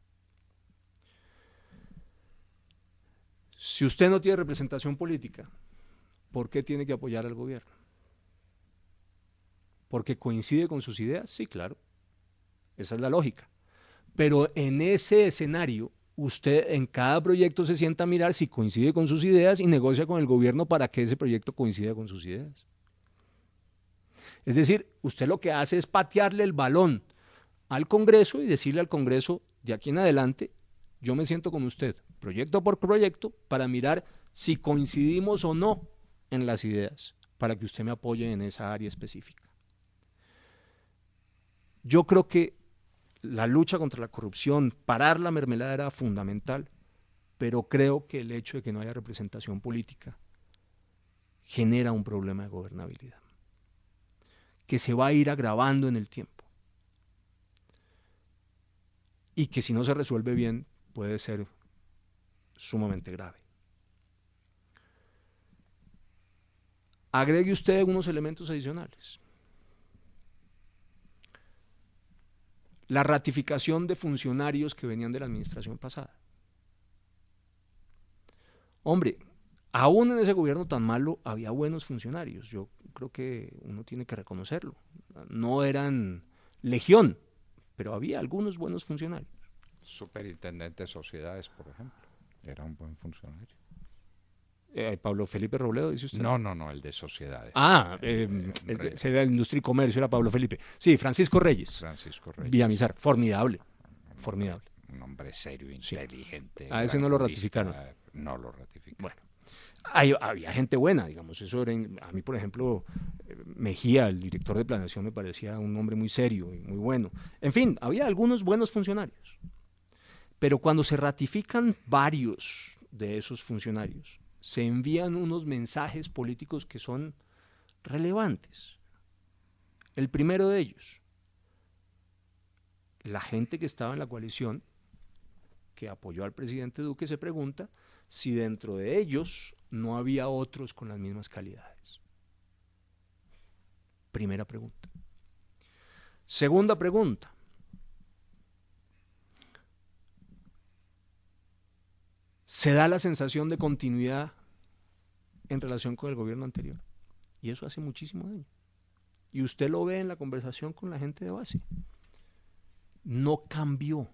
Si usted no tiene representación política, ¿por qué tiene que apoyar al gobierno? ¿Porque coincide con sus ideas? Sí, claro. Esa es la lógica. Pero en ese escenario, usted en cada proyecto se sienta a mirar si coincide con sus ideas y negocia con el gobierno para que ese proyecto coincida con sus ideas. Es decir, usted lo que hace es patearle el balón al Congreso y decirle al Congreso, de aquí en adelante, yo me siento con usted, proyecto por proyecto, para mirar si coincidimos o no en las ideas, para que usted me apoye en esa área específica. Yo creo que la lucha contra la corrupción, parar la mermelada era fundamental, pero creo que el hecho de que no haya representación política genera un problema de gobernabilidad, que se va a ir agravando en el tiempo y que si no se resuelve bien puede ser sumamente grave. Agregue usted algunos elementos adicionales. La ratificación de funcionarios que venían de la administración pasada. Hombre, aún en ese gobierno tan malo había buenos funcionarios, yo creo que uno tiene que reconocerlo. No eran legión, pero había algunos buenos funcionarios. Superintendente de sociedades, por ejemplo, era un buen funcionario. Pablo Felipe Robledo, dice usted. No, el de sociedades. Ese era el Industria y Comercio, era Pablo Felipe. Sí, Francisco Reyes. Villamizar, formidable. Un hombre serio, inteligente. Sí. A ese no lo ratificaron. No lo ratificaron. Bueno, había gente buena, digamos. Eso era, a mí, por ejemplo, Mejía, el director de planeación, me parecía un hombre muy serio y muy bueno. En fin, había algunos buenos funcionarios. Pero cuando se ratifican varios de esos funcionarios, se envían unos mensajes políticos que son relevantes. El primero de ellos, la gente que estaba en la coalición que apoyó al presidente Duque se pregunta si dentro de ellos no había otros con las mismas calidades. Primera pregunta. Segunda pregunta. Se da la sensación de continuidad en relación con el gobierno anterior. Y eso hace muchísimo daño. Y usted lo ve en la conversación con la gente de base. No cambió.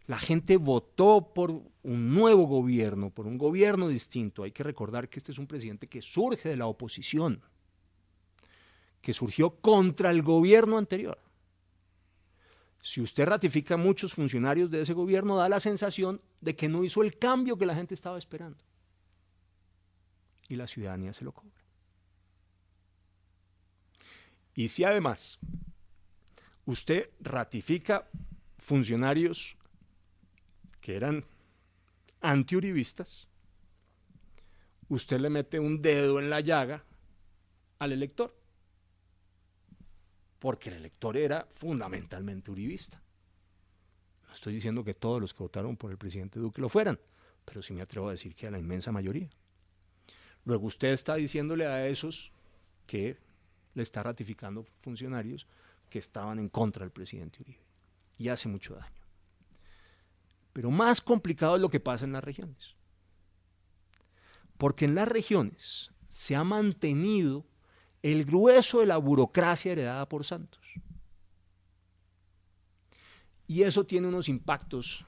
La gente votó por un nuevo gobierno, por un gobierno distinto. Hay que recordar que este es un presidente que surge de la oposición, que surgió contra el gobierno anterior. Si usted ratifica a muchos funcionarios de ese gobierno, da la sensación de que no hizo el cambio que la gente estaba esperando. Y la ciudadanía se lo cobra. Y si además usted ratifica funcionarios que eran antiuribistas, usted le mete un dedo en la llaga al elector. Porque el elector era fundamentalmente uribista. No estoy diciendo que todos los que votaron por el presidente Duque lo fueran, pero sí me atrevo a decir que a la inmensa mayoría. Luego usted está diciéndole a esos que le está ratificando funcionarios que estaban en contra del presidente Uribe. y hace mucho daño. Pero más complicado es lo que pasa en las regiones. Porque en las regiones se ha mantenido el grueso de la burocracia heredada por Santos. Y eso tiene unos impactos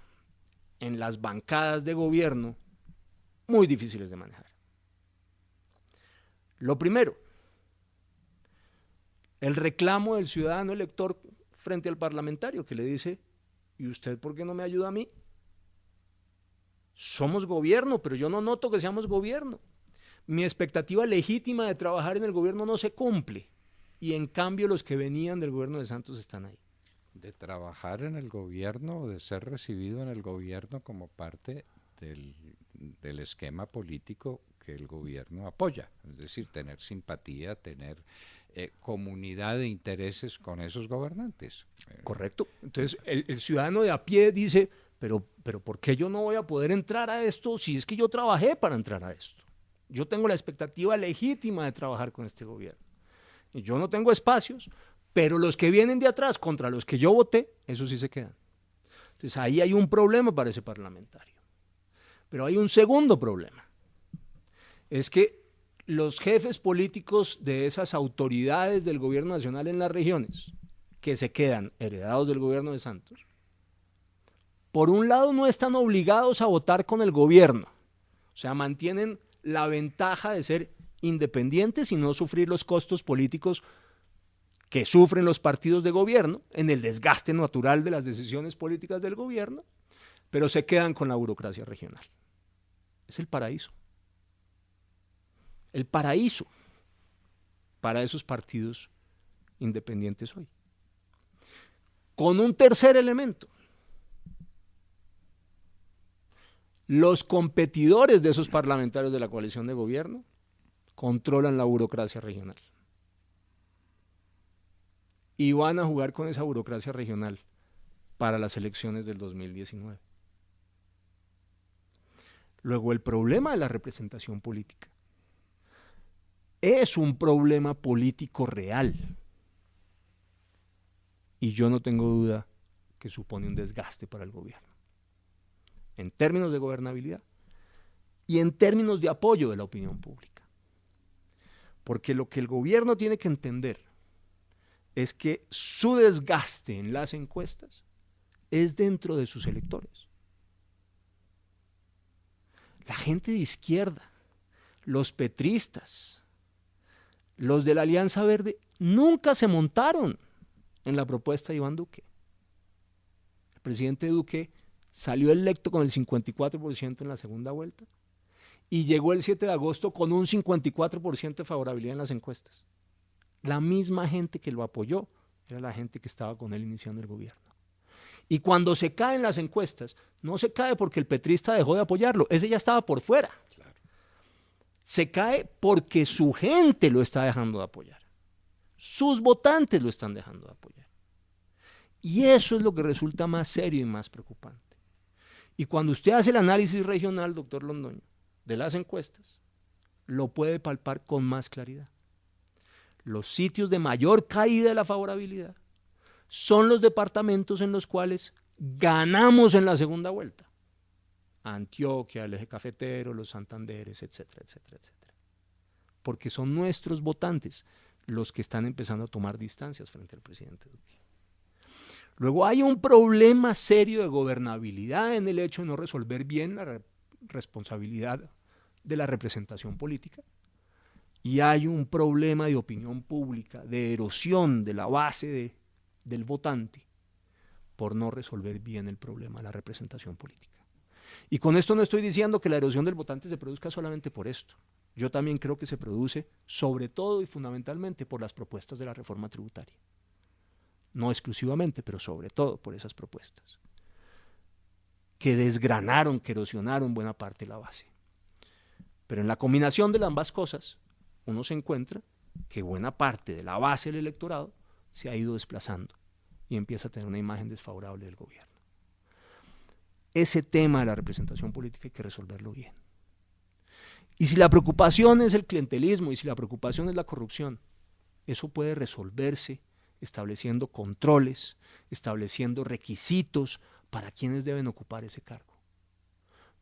en las bancadas de gobierno muy difíciles de manejar. Lo primero, el reclamo del ciudadano elector frente al parlamentario que le dice, ¿y usted por qué no me ayuda a mí? Somos gobierno, pero yo no noto que seamos gobierno. Mi expectativa legítima de trabajar en el gobierno no se cumple. Y en cambio los que venían del gobierno de Santos están ahí. De trabajar en el gobierno o de ser recibido en el gobierno como parte del esquema político que el gobierno apoya. Es decir, tener simpatía, tener comunidad de intereses con esos gobernantes. Correcto. Entonces el ciudadano de a pie dice, pero ¿por qué yo no voy a poder entrar a esto si es que yo trabajé para entrar a esto? Yo tengo la expectativa legítima de trabajar con este gobierno. Y yo no tengo espacios, pero los que vienen de atrás contra los que yo voté, esos sí se quedan. Entonces ahí hay un problema para ese parlamentario. Pero hay un segundo problema. Es que los jefes políticos de esas autoridades del gobierno nacional en las regiones, que se quedan heredados del gobierno de Santos, por un lado no están obligados a votar con el gobierno, o sea, mantienen la ventaja de ser independientes y no sufrir los costos políticos que sufren los partidos de gobierno en el desgaste natural de las decisiones políticas del gobierno, pero se quedan con la burocracia regional. Es el paraíso. El paraíso para esos partidos independientes hoy. Con un tercer elemento. Los competidores de esos parlamentarios de la coalición de gobierno controlan la burocracia regional. Y van a jugar con esa burocracia regional para las elecciones del 2019. Luego, el problema de la representación política es un problema político real. Y yo no tengo duda que supone un desgaste para el gobierno. En términos de gobernabilidad y en términos de apoyo de la opinión pública. Porque lo que el gobierno tiene que entender es que su desgaste en las encuestas es dentro de sus electores. La gente de izquierda, los petristas, los de la Alianza Verde, nunca se montaron en la propuesta de Iván Duque. El presidente Duque salió electo con el 54% en la segunda vuelta y llegó el 7 de agosto con un 54% de favorabilidad en las encuestas. La misma gente que lo apoyó era la gente que estaba con él iniciando el gobierno. Y cuando se caen las encuestas, no se cae porque el petrista dejó de apoyarlo, ese ya estaba por fuera. Claro. Se cae porque su gente lo está dejando de apoyar. Sus votantes lo están dejando de apoyar. Y eso es lo que resulta más serio y más preocupante. Y cuando usted hace el análisis regional, doctor Londoño, de las encuestas, lo puede palpar con más claridad. Los sitios de mayor caída de la favorabilidad son los departamentos en los cuales ganamos en la segunda vuelta. Antioquia, el Eje Cafetero, los Santanderes, etcétera, etcétera, etcétera. Porque son nuestros votantes los que están empezando a tomar distancias frente al presidente Duque. Luego hay un problema serio de gobernabilidad en el hecho de no resolver bien la responsabilidad de la representación política. Y hay un problema de opinión pública, de erosión de la base del votante por no resolver bien el problema de la representación política. Y con esto no estoy diciendo que la erosión del votante se produzca solamente por esto. Yo también creo que se produce sobre todo y fundamentalmente por las propuestas de la reforma tributaria. No exclusivamente, pero sobre todo por esas propuestas, que desgranaron, que erosionaron buena parte de la base. Pero en la combinación de ambas cosas, uno se encuentra que buena parte de la base del electorado se ha ido desplazando y empieza a tener una imagen desfavorable del gobierno. Ese tema de la representación política hay que resolverlo bien. Y si la preocupación es el clientelismo y si la preocupación es la corrupción, eso puede resolverse estableciendo controles, estableciendo requisitos para quienes deben ocupar ese cargo.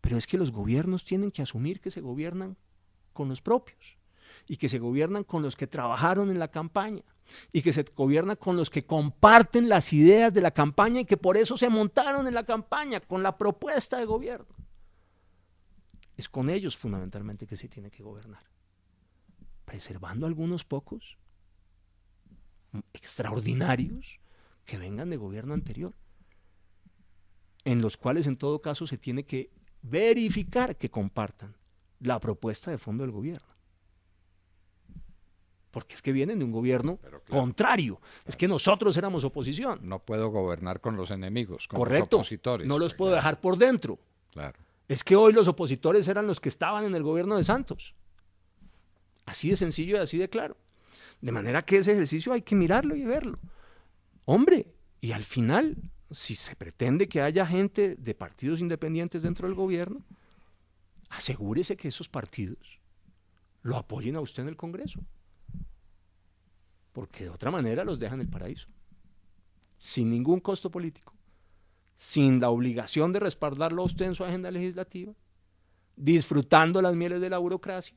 Pero es que los gobiernos tienen que asumir que se gobiernan con los propios y que se gobiernan con los que trabajaron en la campaña y que se gobiernan con los que comparten las ideas de la campaña y que por eso se montaron en la campaña con la propuesta de gobierno. Es con ellos fundamentalmente que se tiene que gobernar, preservando a algunos pocos extraordinarios que vengan de gobierno anterior, en los cuales en todo caso se tiene que verificar que compartan la propuesta de fondo del gobierno. Porque es que vienen de un gobierno contrario. Es que nosotros éramos oposición. No puedo gobernar con los enemigos, con Correcto, los opositores. No los puedo dejar por dentro. Claro. Es que hoy los opositores eran los que estaban en el gobierno de Santos. Así de sencillo y así de claro. De manera que ese ejercicio hay que mirarlo y verlo. Hombre, y al final, si se pretende que haya gente de partidos independientes dentro del gobierno, asegúrese que esos partidos lo apoyen a usted en el Congreso. Porque de otra manera los dejan en el paraíso. Sin ningún costo político. Sin la obligación de respaldarlo a usted en su agenda legislativa. Disfrutando las mieles de la burocracia.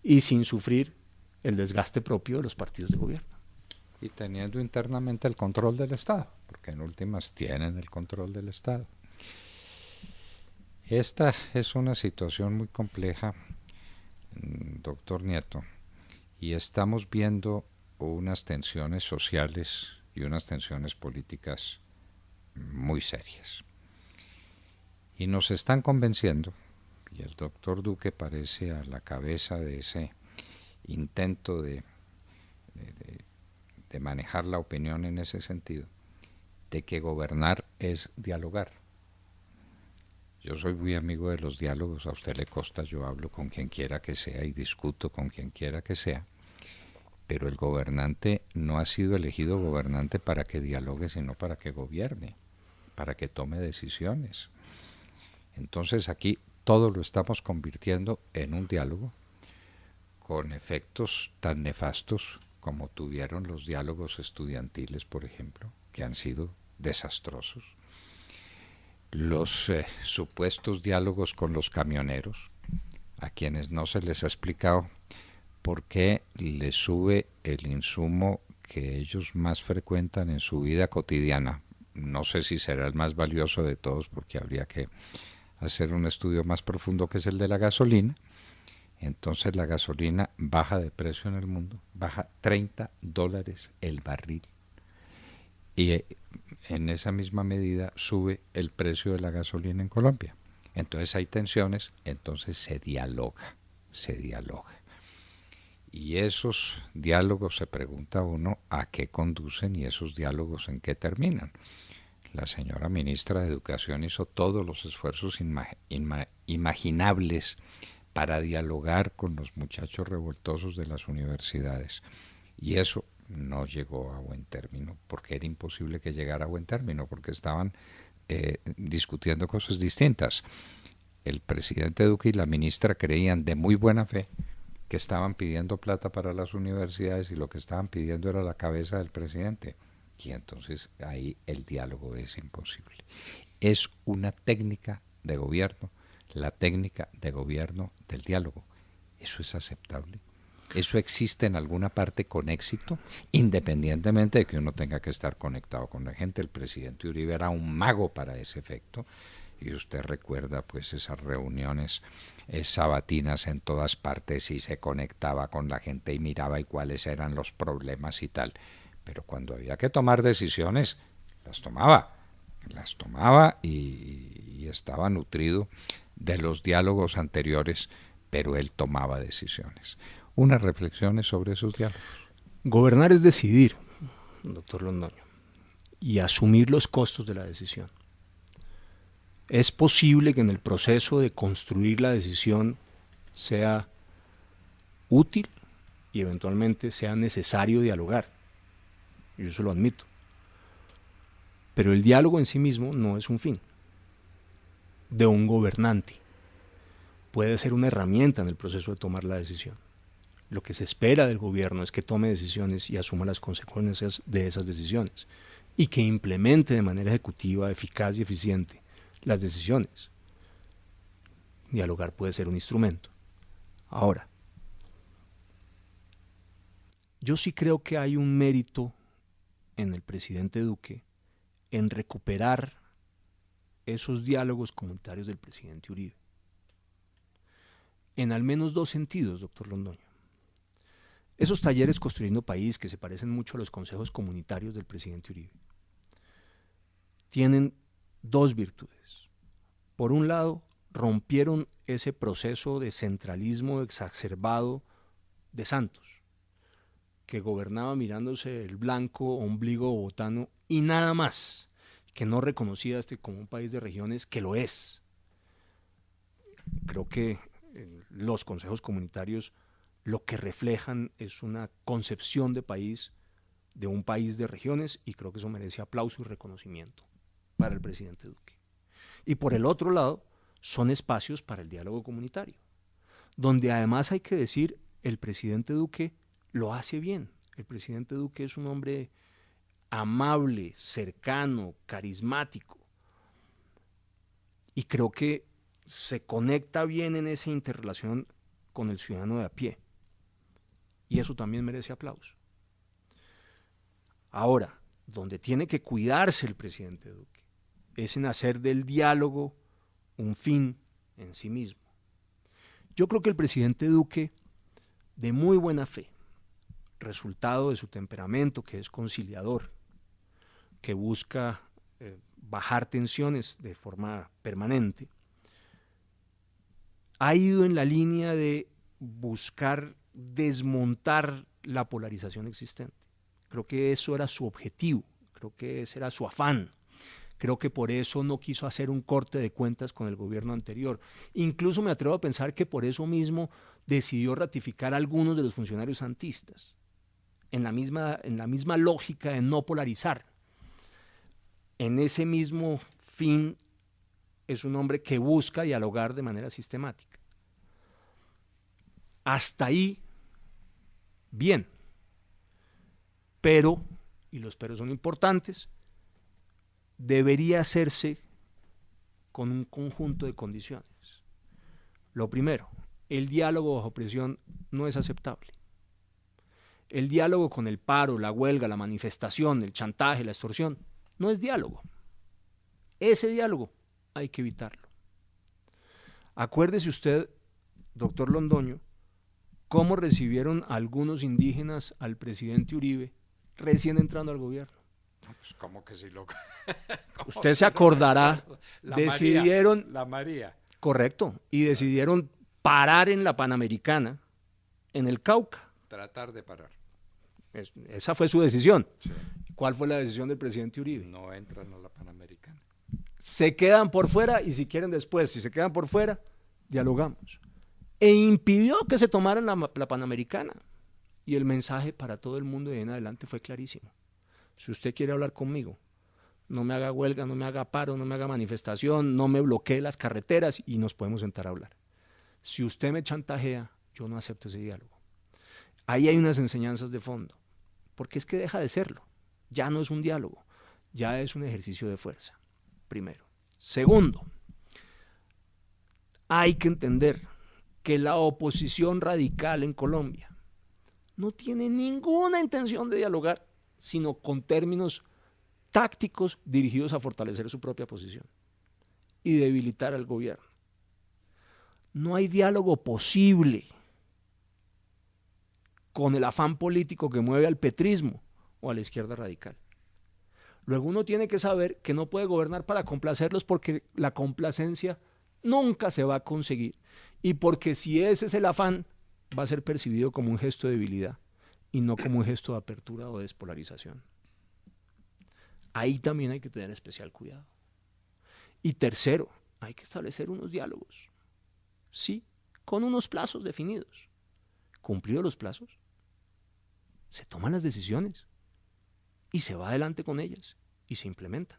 Y sin sufrir el desgaste propio de los partidos de gobierno. Y teniendo internamente el control del Estado, porque en últimas tienen el control del Estado. Esta es una situación muy compleja, doctor Nieto, y estamos viendo unas tensiones sociales y unas tensiones políticas muy serias. Y nos están convenciendo, y el doctor Duque parece a la cabeza de ese intento de manejar la opinión en ese sentido, de que gobernar es dialogar. Yo soy muy amigo de los diálogos, a usted le consta, yo hablo con quien quiera que sea y discuto con quien quiera que sea, pero el gobernante no ha sido elegido gobernante para que dialogue, sino para que gobierne, para que tome decisiones. Entonces aquí todo lo estamos convirtiendo en un diálogo con efectos tan nefastos como tuvieron los diálogos estudiantiles, por ejemplo, que han sido desastrosos. Los supuestos diálogos con los camioneros, a quienes no se les ha explicado por qué les sube el insumo que ellos más frecuentan en su vida cotidiana. No sé si será el más valioso de todos, porque habría que hacer un estudio más profundo, que es el de la gasolina. Entonces la gasolina baja de precio en el mundo, baja $30 el barril. Y en esa misma medida sube el precio de la gasolina en Colombia. Entonces hay tensiones, entonces se dialoga. Y esos diálogos, se pregunta uno a qué conducen y esos diálogos en qué terminan. La señora ministra de Educación hizo todos los esfuerzos imaginables para dialogar con los muchachos revoltosos de las universidades. Y eso no llegó a buen término, porque era imposible que llegara a buen término, porque estaban discutiendo cosas distintas. El presidente Duque y la ministra creían de muy buena fe que estaban pidiendo plata para las universidades y lo que estaban pidiendo era la cabeza del presidente. Y entonces ahí el diálogo es imposible. Es una técnica de gobierno, la técnica de gobierno del diálogo. ¿Eso es aceptable? ¿Eso existe en alguna parte con éxito? Independientemente de que uno tenga que estar conectado con la gente. El presidente Uribe era un mago para ese efecto. Y usted recuerda pues esas reuniones sabatinas en todas partes y se conectaba con la gente y miraba y cuáles eran los problemas y tal. Pero cuando había que tomar decisiones, las tomaba y estaba nutrido de los diálogos anteriores, pero él tomaba decisiones. Unas reflexiones sobre esos diálogos. Gobernar es decidir, doctor Londoño, y asumir los costos de la decisión. Es posible que en el proceso de construir la decisión sea útil y eventualmente sea necesario dialogar. Yo eso lo admito. Pero el diálogo en sí mismo no es un fin de un gobernante. Puede ser una herramienta en el proceso de tomar la decisión. Lo que se espera del gobierno es que tome decisiones y asuma las consecuencias de esas decisiones y que implemente de manera ejecutiva, eficaz y eficiente las decisiones. Dialogar puede ser un instrumento. Ahora, yo sí creo que hay un mérito en el presidente Duque en recuperar esos diálogos comunitarios del presidente Uribe. En al menos dos sentidos, doctor Londoño. Esos talleres Construyendo País, que se parecen mucho a los consejos comunitarios del presidente Uribe, tienen dos virtudes. Por un lado, rompieron ese proceso de centralismo exacerbado de Santos, que gobernaba mirándose el blanco ombligo bogotano y nada más, que no reconocía como un país de regiones, que lo es. Creo que los consejos comunitarios lo que reflejan es una concepción de país, de un país de regiones, y creo que eso merece aplauso y reconocimiento para el presidente Duque. Y por el otro lado, son espacios para el diálogo comunitario, donde además hay que decir, el presidente Duque lo hace bien. El presidente Duque es un hombre amable, cercano, carismático, y creo que se conecta bien en esa interrelación con el ciudadano de a pie. Y eso también merece aplauso. Ahora, donde tiene que cuidarse el presidente Duque es en hacer del diálogo un fin en sí mismo. Yo creo que el presidente Duque, de muy buena fe, resultado de su temperamento, que es conciliador, que busca bajar tensiones de forma permanente, ha ido en la línea de buscar desmontar la polarización existente. Creo que eso era su objetivo, creo que ese era su afán. Creo que por eso no quiso hacer un corte de cuentas con el gobierno anterior. Incluso me atrevo a pensar que por eso mismo decidió ratificar a algunos de los funcionarios santistas, en la misma lógica de no polarizar. En ese mismo fin es un hombre que busca dialogar de manera sistemática. Hasta ahí, bien. Pero, y los peros son importantes, debería hacerse con un conjunto de condiciones. Lo primero, el diálogo bajo presión no es aceptable. El diálogo con el paro, la huelga, la manifestación, el chantaje, la extorsión, no es diálogo. Ese diálogo hay que evitarlo. Acuérdese usted, doctor Londoño, cómo recibieron algunos indígenas al presidente Uribe recién entrando al gobierno. Pues como que si lo... Usted se acordará, decidieron... La María. Correcto, y decidieron parar en la Panamericana, en el Cauca. Tratar de parar. Esa fue su decisión. Sí. ¿Cuál fue la decisión del presidente Uribe? No entran a la Panamericana. Se quedan por fuera y si quieren después, si se quedan por fuera, dialogamos. E impidió que se tomaran la Panamericana. Y el mensaje para todo el mundo de en adelante fue clarísimo. Si usted quiere hablar conmigo, no me haga huelga, no me haga paro, no me haga manifestación, no me bloquee las carreteras y nos podemos sentar a hablar. Si usted me chantajea, yo no acepto ese diálogo. Ahí hay unas enseñanzas de fondo, porque es que deja de serlo. Ya no es un diálogo, ya es un ejercicio de fuerza, primero. Segundo, hay que entender que la oposición radical en Colombia no tiene ninguna intención de dialogar, sino con términos tácticos dirigidos a fortalecer su propia posición y debilitar al gobierno. No hay diálogo posible con el afán político que mueve al petrismo o a la izquierda radical. Luego uno tiene que saber que no puede gobernar para complacerlos porque la complacencia nunca se va a conseguir y porque si ese es el afán va a ser percibido como un gesto de debilidad y no como un gesto de apertura o de despolarización. Ahí también hay que tener especial cuidado. Y tercero, hay que establecer unos diálogos, sí, con unos plazos definidos. Cumplidos los plazos, se toman las decisiones y se va adelante con ellas y se implementan.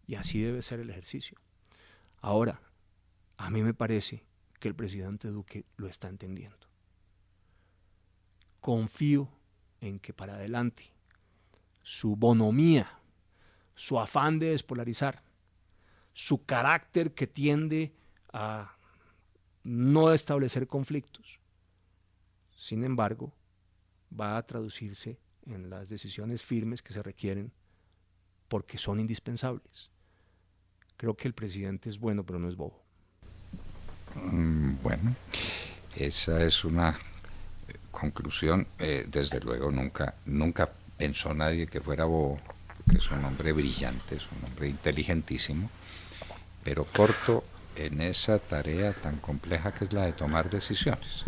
Y así debe ser el ejercicio. Ahora, a mí me parece que el presidente Duque lo está entendiendo. confío en que para adelante su bonomía, su afán de despolarizar, su carácter que tiende a no establecer conflictos, sin embargo, va a traducirse en las decisiones firmes que se requieren porque son indispensables. Creo que el presidente es bueno, pero no es bobo. Bueno, esa es una conclusión. Desde luego nunca pensó nadie que fuera bobo, porque es un hombre brillante, es un hombre inteligentísimo, pero corto en esa tarea tan compleja que es la de tomar decisiones.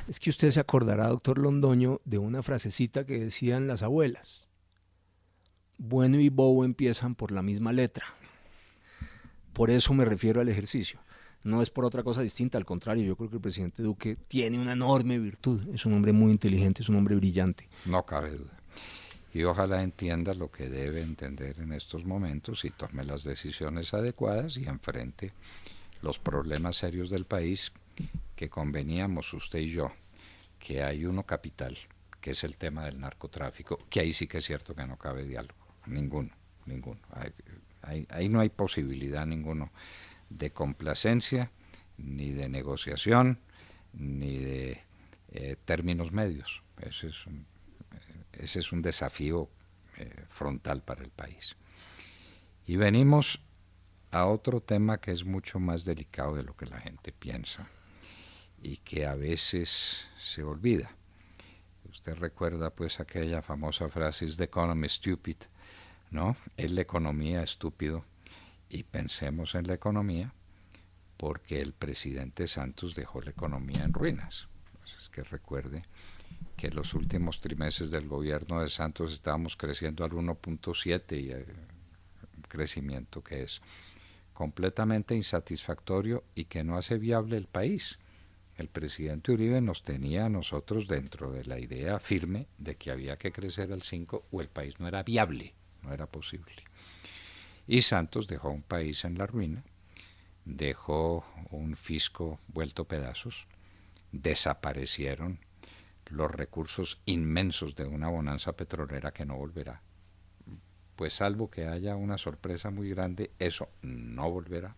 Es que usted se acordará, doctor Londoño, de una frasecita que decían las abuelas: bueno y bobo empiezan por la misma letra. Por eso me refiero al ejercicio. No es por otra cosa distinta, al contrario, yo creo que el presidente Duque tiene una enorme virtud. Es un hombre muy inteligente, es un hombre brillante. No cabe duda. Y ojalá entienda lo que debe entender en estos momentos y tome las decisiones adecuadas y enfrente los problemas serios del país, que conveníamos usted y yo, que hay uno capital, que es el tema del narcotráfico, que ahí sí que es cierto que no cabe diálogo, ninguno. Ahí no hay posibilidad ninguno de complacencia, ni de negociación, ni de términos medios. Ese es un desafío frontal para el país. Y venimos a otro tema que es mucho más delicado de lo que la gente piensa y que a veces se olvida. Usted recuerda pues aquella famosa frase, "Is the economy stupid?", ¿no? Es la economía estúpido, y pensemos en la economía porque el presidente Santos dejó la economía en ruinas. Pues es que recuerde que en los últimos trimestres del gobierno de Santos estábamos creciendo al 1.7 y un crecimiento que es completamente insatisfactorio y que no hace viable el país. El presidente Uribe nos tenía a nosotros dentro de la idea firme de que había que crecer al 5 o el país no era viable, no era posible. Y Santos dejó un país en la ruina, dejó un fisco vuelto pedazos, desaparecieron los recursos inmensos de una bonanza petrolera que no volverá. Pues salvo que haya una sorpresa muy grande, eso no volverá.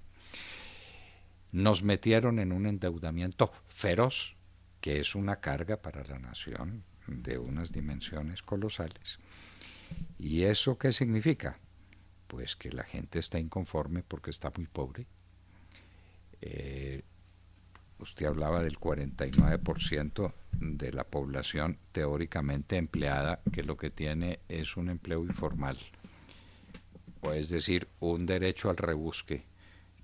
Nos metieron en un endeudamiento feroz, que es una carga para la nación de unas dimensiones colosales. ¿Y eso qué significa? Pues que la gente está inconforme porque está muy pobre. Usted hablaba del 49% de la población teóricamente empleada, que lo que tiene es un empleo informal, o es decir, un derecho al rebusque,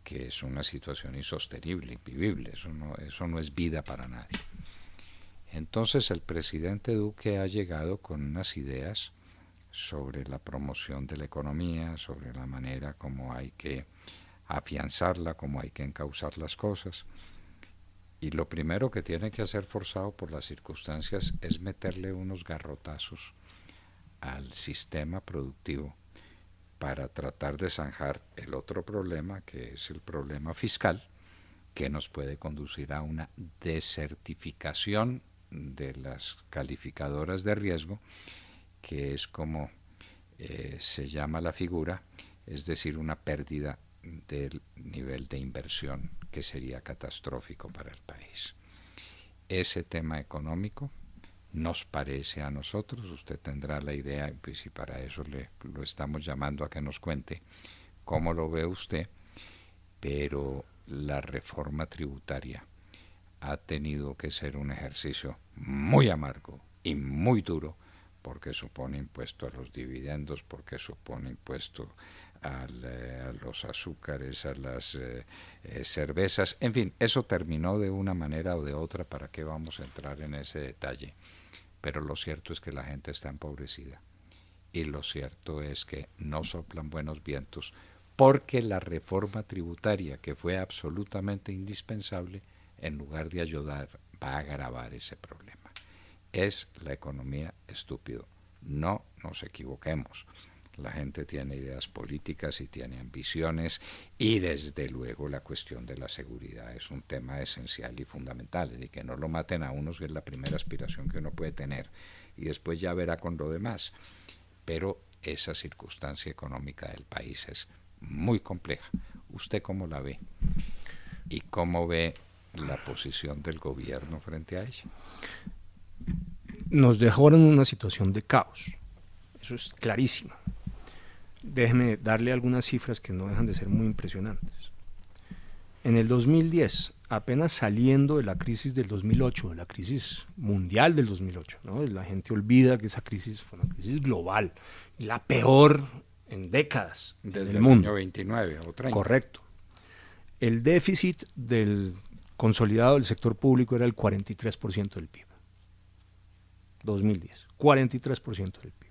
que es una situación insostenible, invivible. Eso no es vida para nadie. Entonces el presidente Duque ha llegado con unas ideas sobre la promoción de la economía, sobre la manera como hay que afianzarla, como hay que encauzar las cosas. Y lo primero que tiene que hacer, forzado por las circunstancias, es meterle unos garrotazos al sistema productivo para tratar de zanjar el otro problema, que es el problema fiscal, que nos puede conducir a una desertificación de las calificadoras de riesgo, que es como se llama la figura, es decir, una pérdida del nivel de inversión que sería catastrófico para el país. Ese tema económico nos parece a nosotros, usted tendrá la idea, pues, y para eso lo estamos llamando a que nos cuente cómo lo ve usted, pero la reforma tributaria ha tenido que ser un ejercicio muy amargo y muy duro, porque supone impuesto a los dividendos, porque supone impuesto a los azúcares, a las cervezas, en fin, eso terminó de una manera o de otra. ¿Para qué vamos a entrar en ese detalle? Pero lo cierto es que la gente está empobrecida, y lo cierto es que no soplan buenos vientos, porque la reforma tributaria, que fue absolutamente indispensable, en lugar de ayudar, va a agravar ese problema. Es la economía estúpido. No nos equivoquemos. La gente tiene ideas políticas y tiene ambiciones, y desde luego la cuestión de la seguridad es un tema esencial y fundamental, de que no lo maten a unos, que es la primera aspiración que uno puede tener, y después ya verá con lo demás. Pero esa circunstancia económica del país es muy compleja. ¿Usted cómo la ve? ¿Y cómo ve la posición del gobierno frente a ella? Nos dejó en una situación de caos. Eso es clarísimo. Déjeme darle algunas cifras que no dejan de ser muy impresionantes. En el 2010, apenas saliendo de la crisis del 2008, de la crisis mundial del 2008, ¿no? La gente olvida que esa crisis fue una crisis global, la peor en décadas desde el mundo. Año 29 o 30. Correcto. El déficit del consolidado del sector público era el 43% del PIB. 2010, 43% del PIB.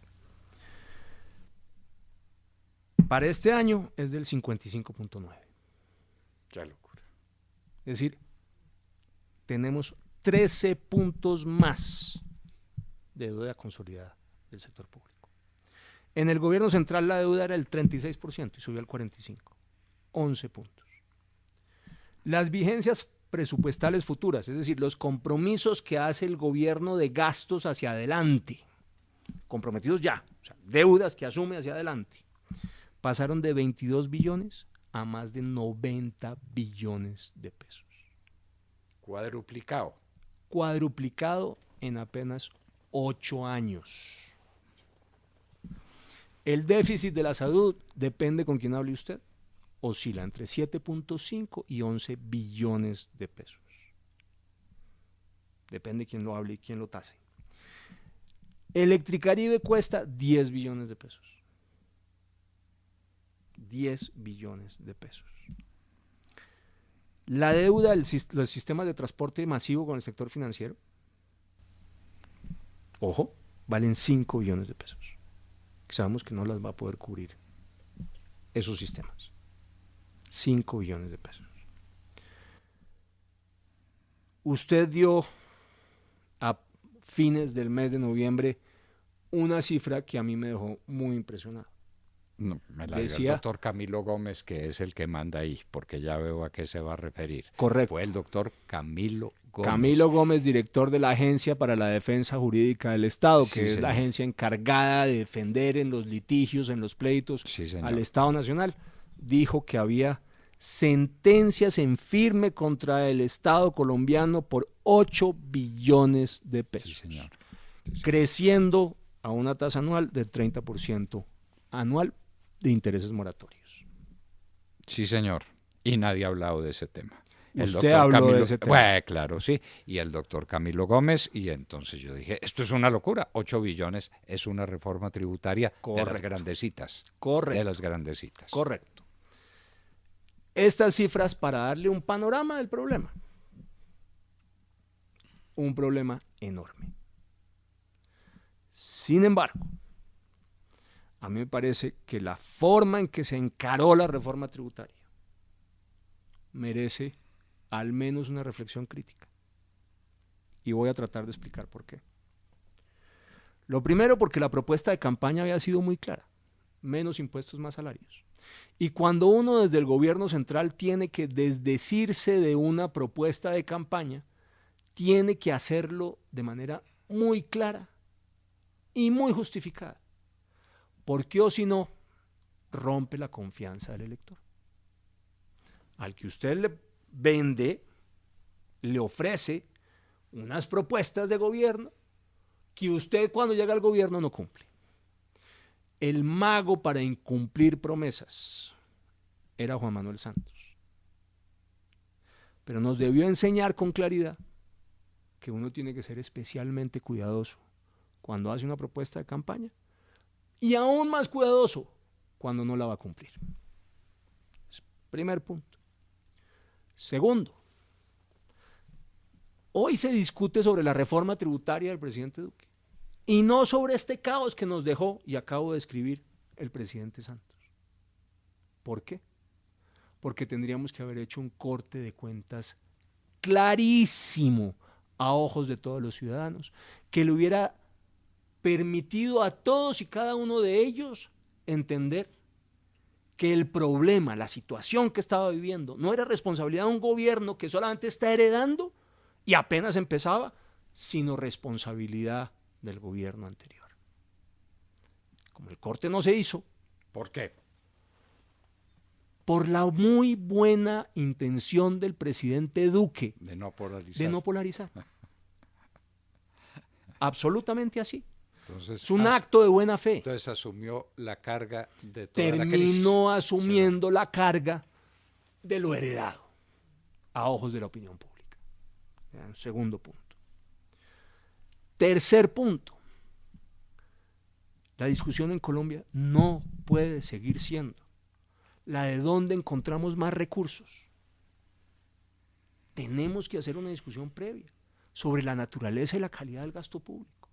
Para este año es del 55.9. Qué locura. Es decir, tenemos 13 puntos más de deuda consolidada del sector público. En el gobierno central la deuda era el 36% y subió al 45%. 11 puntos. Las vigencias presupuestales futuras, es decir, los compromisos que hace el gobierno de gastos hacia adelante, comprometidos ya, o sea, deudas que asume hacia adelante, pasaron de 22 billones a más de 90 billones de pesos. Cuadruplicado. Cuadruplicado en apenas 8 años. El déficit de la salud, depende con quién hable usted, oscila entre 7.5 y 11 billones de pesos. Depende quién lo hable y quién lo tase. Electricaribe cuesta 10 billones de pesos. 10 billones de pesos. La deuda, los sistemas de transporte masivo con el sector financiero, ojo, valen 5 billones de pesos. Sabemos que no las va a poder cubrir esos sistemas. 5 billones de pesos. Usted dio a fines del mes de noviembre una cifra que a mí me dejó muy impresionado. No, me la dio el doctor Camilo Gómez, que es el que manda ahí, porque ya veo a qué se va a referir. Correcto. Fue el doctor Camilo Gómez. Camilo Gómez, director de la Agencia para la Defensa Jurídica del Estado, que es la agencia encargada de defender en los litigios, en los pleitos al Estado Nacional, dijo que había sentencias en firme contra el Estado colombiano por 8 billones de pesos, creciendo a una tasa anual del 30% anual de intereses moratorios. Sí, señor. Y nadie ha hablado de ese tema. Usted habló de ese tema. Bueno, claro, sí. Y el doctor Camilo Gómez, y entonces yo dije, esto es una locura. 8 billones es una reforma tributaria de las grandecitas. Correcto. De las grandecitas. Correcto. Estas cifras para darle un panorama del problema. Un problema enorme. Sin embargo, a mí me parece que la forma en que se encaró la reforma tributaria merece al menos una reflexión crítica. Y voy a tratar de explicar por qué. Lo primero, porque la propuesta de campaña había sido muy clara. Menos impuestos, más salarios. Y cuando uno desde el gobierno central tiene que desdecirse de una propuesta de campaña, tiene que hacerlo de manera muy clara y muy justificada. Porque o si no, rompe la confianza del elector. Al que usted le vende, le ofrece unas propuestas de gobierno que usted cuando llega al gobierno no cumple. El mago para incumplir promesas era Juan Manuel Santos. Pero nos debió enseñar con claridad que uno tiene que ser especialmente cuidadoso cuando hace una propuesta de campaña y aún más cuidadoso cuando no la va a cumplir. Primer punto. Segundo, hoy se discute sobre la reforma tributaria del presidente Duque y no sobre este caos que nos dejó y acabo de describir el presidente Santos. ¿Por qué? Porque tendríamos que haber hecho un corte de cuentas clarísimo a ojos de todos los ciudadanos, que le hubiera permitido a todos y cada uno de ellos entender que el problema, la situación que estaba viviendo, no era responsabilidad de un gobierno que solamente está heredando y apenas empezaba, sino responsabilidad del gobierno anterior. Como el corte no se hizo. ¿Por qué? Por la muy buena intención del presidente Duque de no polarizar. De no polarizar. Absolutamente así. Entonces, es un acto de buena fe. Entonces asumió la carga de toda la crisis. Terminó asumiendo la carga de lo heredado a ojos de la opinión pública. Segundo punto. Tercer punto. La discusión en Colombia no puede seguir siendo la de dónde encontramos más recursos. Tenemos que hacer una discusión previa sobre la naturaleza y la calidad del gasto público.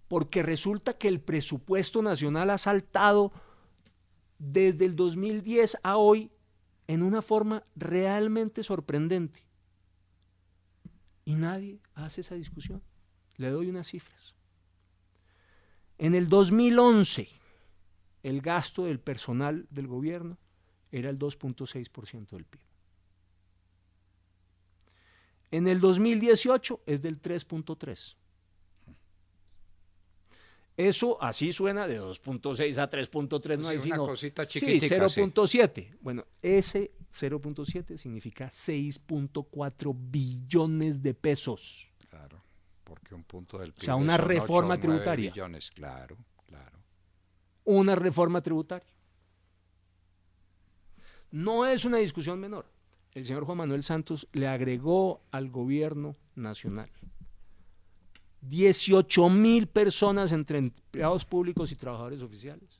Porque resulta que el presupuesto nacional ha saltado desde el 2010 a hoy en una forma realmente sorprendente. Y nadie hace esa discusión. Le doy unas cifras. En el 2011, el gasto del personal del gobierno era el 2.6% del PIB. En el 2018 es del 3.3%. Eso así suena de 2.6 a 3.3, no hay sino una cosita chiquitica. Sí, 0.7. Sí. Bueno, ese 0.7 significa 6.4 billones de pesos. Claro, porque un punto del PIB. O sea, una reforma tributaria. Billones, claro. Una reforma tributaria. No es una discusión menor. El señor Juan Manuel Santos le agregó al gobierno nacional 18,000 personas entre empleados públicos y trabajadores oficiales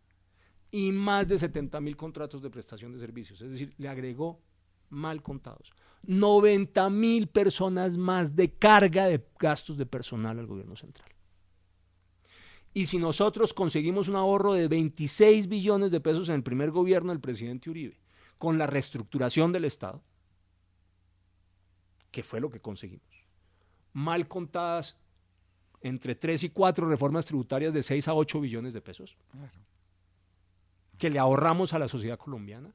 y más de 70,000 contratos de prestación de servicios, es decir, le agregó, mal contados, 90,000 personas más de carga de gastos de personal al gobierno central. Y si nosotros conseguimos un ahorro de 26 billones de pesos en el primer gobierno del presidente Uribe, con la reestructuración del Estado, que fue lo que conseguimos, mal contadas entre 3 y 4 reformas tributarias de 6 a 8 billones de pesos, claro, que le ahorramos a la sociedad colombiana,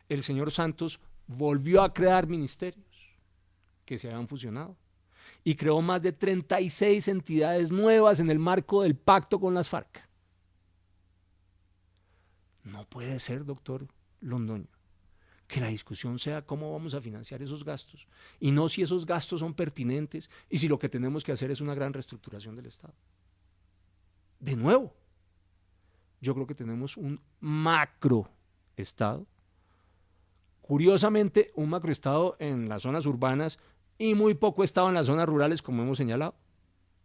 el señor Santos volvió a crear ministerios que se habían fusionado y creó más de 36 entidades nuevas en el marco del pacto con las FARC. No puede ser, doctor Londoño, que la discusión sea cómo vamos a financiar esos gastos y no si esos gastos son pertinentes y si lo que tenemos que hacer es una gran reestructuración del Estado. De nuevo, yo creo que tenemos un macroestado, curiosamente un macroestado en las zonas urbanas y muy poco estado en las zonas rurales, como hemos señalado,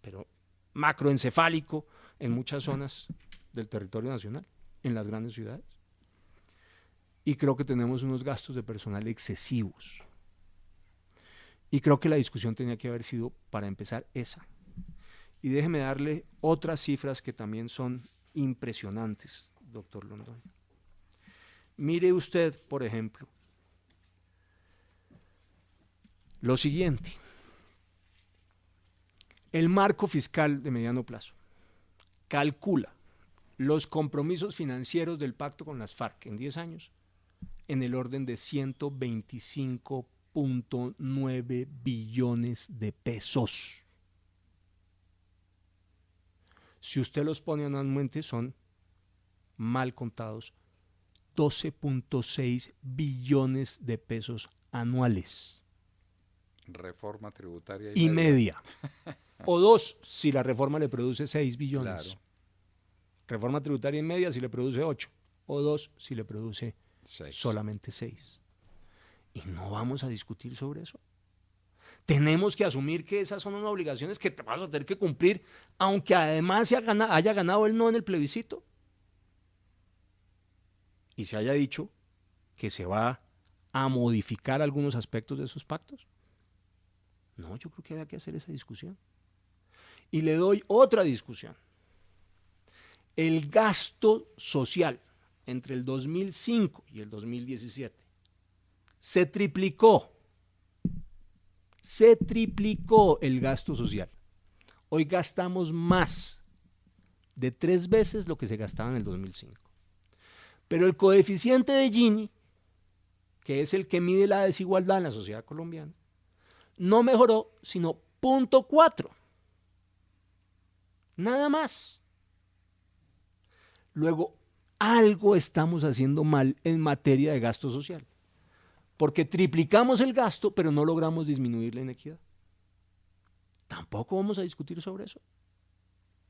pero macroencefálico en muchas zonas del territorio nacional, en las grandes ciudades. Y creo que tenemos unos gastos de personal excesivos. Y creo que la discusión tenía que haber sido, para empezar, esa. Y déjeme darle otras cifras que también son impresionantes, doctor Londoño. Mire usted, por ejemplo, lo siguiente. El marco fiscal de mediano plazo calcula los compromisos financieros del pacto con las FARC en 10 años en el orden de 125.9 billones de pesos. Si usted los pone anualmente, son, mal contados, 12.6 billones de pesos anuales. Reforma tributaria y media. O 2 si la reforma le produce 6 billones. Claro. Reforma tributaria y media si le produce 8. O 2 si le produce 6. Solamente 6. Y no vamos a discutir sobre eso. Tenemos que asumir que esas son unas obligaciones que vamos a tener que cumplir, aunque además haya ganado el no en el plebiscito. Y se haya dicho que se va a modificar algunos aspectos de esos pactos. No, yo creo que había que hacer esa discusión. Y le doy otra discusión. El gasto social entre el 2005 y el 2017 se triplicó el gasto social. Hoy gastamos más de 3 veces lo que se gastaba en el 2005. Pero el coeficiente de Gini, que es el que mide la desigualdad en la sociedad colombiana, no mejoró sino 0.4. Nada más. Luego, algo estamos haciendo mal en materia de gasto social, porque triplicamos el gasto, pero no logramos disminuir la inequidad. Tampoco vamos a discutir sobre eso.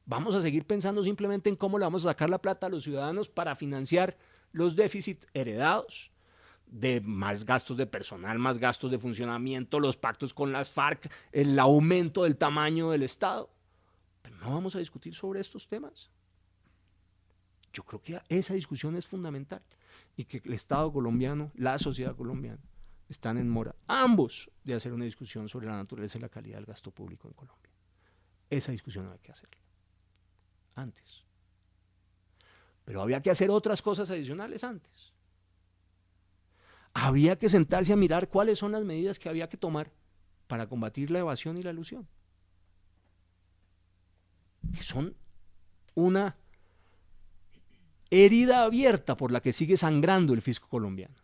Vamos a seguir pensando simplemente en cómo le vamos a sacar la plata a los ciudadanos para financiar los déficits heredados, de más gastos de personal, más gastos de funcionamiento, los pactos con las FARC, el aumento del tamaño del Estado. Pero no vamos a discutir sobre estos temas. Yo creo que esa discusión es fundamental y que el Estado colombiano, la sociedad colombiana, están en mora, ambos, de hacer una discusión sobre la naturaleza y la calidad del gasto público en Colombia. Esa discusión hay que hacerla antes. Pero había que hacer otras cosas adicionales antes. Había que sentarse a mirar cuáles son las medidas que había que tomar para combatir la evasión y la elusión, que son una herida abierta por la que sigue sangrando el fisco colombiano.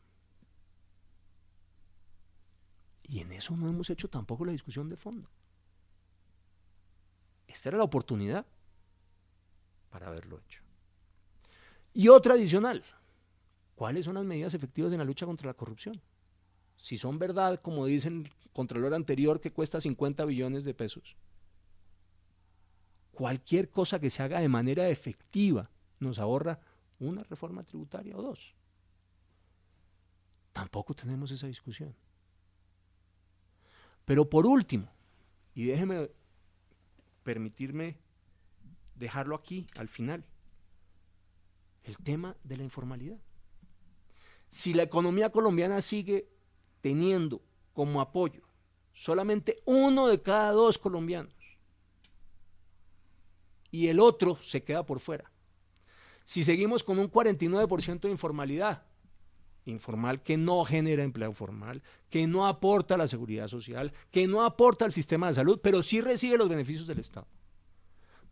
Y en eso no hemos hecho tampoco la discusión de fondo. Esta era la oportunidad para haberlo hecho. Y otra adicional, ¿cuáles son las medidas efectivas en la lucha contra la corrupción? Si son verdad, como dice el contralor anterior, que cuesta 50 billones de pesos, cualquier cosa que se haga de manera efectiva nos ahorra una reforma tributaria o dos. Tampoco tenemos esa discusión. Pero por último, y déjeme permitirme dejarlo aquí al final, el tema de la informalidad. Si la economía colombiana sigue teniendo como apoyo solamente 1 de cada 2 colombianos y el otro se queda por fuera, si seguimos con un 49% de informal que no genera empleo formal, que no aporta a la seguridad social, que no aporta al sistema de salud, pero sí recibe los beneficios del Estado,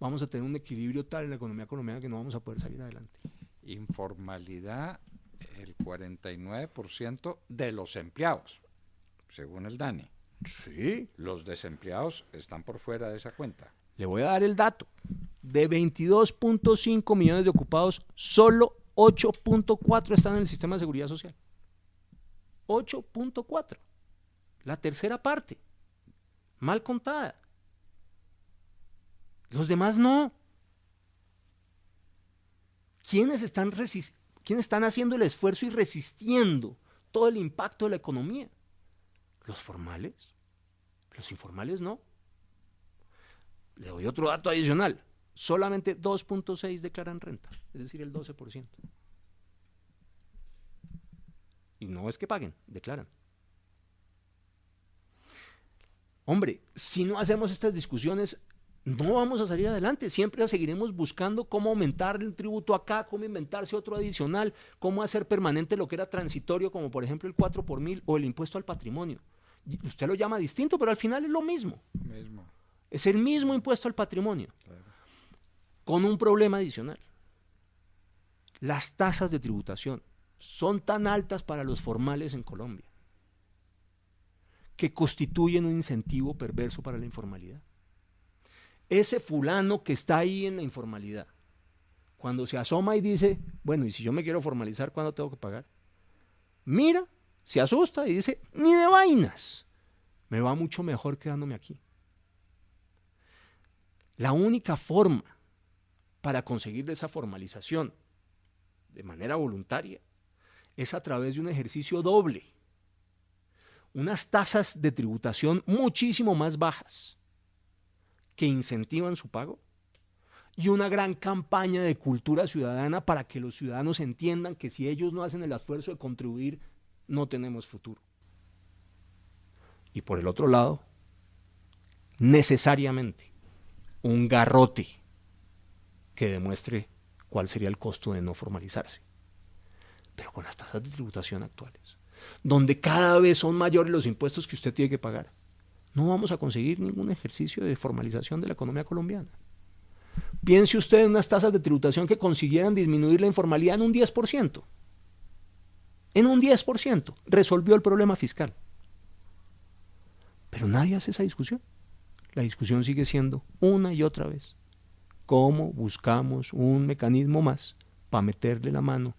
vamos a tener un equilibrio tal en la economía colombiana que no vamos a poder salir adelante. Informalidad, el 49% de los empleados, según el DANE. Sí. Los desempleados están por fuera de esa cuenta. Le voy a dar el dato. De 22.5 millones de ocupados, solo 8.4 están en el sistema de seguridad social. 8.4. La tercera parte. Mal contada. Los demás no. ¿Quiénes están haciendo el esfuerzo y resistiendo todo el impacto de la economía? ¿Los formales? Los informales no. Le doy otro dato adicional. Solamente 2.6 declaran renta, es decir, el 12%. Y no es que paguen, declaran. Hombre, si no hacemos estas discusiones, no vamos a salir adelante. Siempre seguiremos buscando cómo aumentar el tributo acá, cómo inventarse otro adicional, cómo hacer permanente lo que era transitorio, como por ejemplo el 4 por mil o el impuesto al patrimonio. Usted lo llama distinto, pero al final es lo mismo. Es el mismo impuesto al patrimonio. Claro. Con un problema adicional. Las tasas de tributación son tan altas para los formales en Colombia que constituyen un incentivo perverso para la informalidad. Ese fulano que está ahí en la informalidad, cuando se asoma y dice, bueno, y si yo me quiero formalizar, ¿cuándo tengo que pagar? Mira, se asusta y dice, ni de vainas, me va mucho mejor quedándome aquí. La única forma para conseguir esa formalización de manera voluntaria es a través de un ejercicio doble, unas tasas de tributación muchísimo más bajas que incentivan su pago y una gran campaña de cultura ciudadana para que los ciudadanos entiendan que si ellos no hacen el esfuerzo de contribuir, no tenemos futuro. Y por el otro lado, necesariamente, un garrote que demuestre cuál sería el costo de no formalizarse. Pero con las tasas de tributación actuales, donde cada vez son mayores los impuestos que usted tiene que pagar, no vamos a conseguir ningún ejercicio de formalización de la economía colombiana. Piense usted en unas tasas de tributación que consiguieran disminuir la informalidad en un 10%. En un 10%. Resolvió el problema fiscal. Pero nadie hace esa discusión. La discusión sigue siendo una y otra vez cómo buscamos un mecanismo más para meterle la mano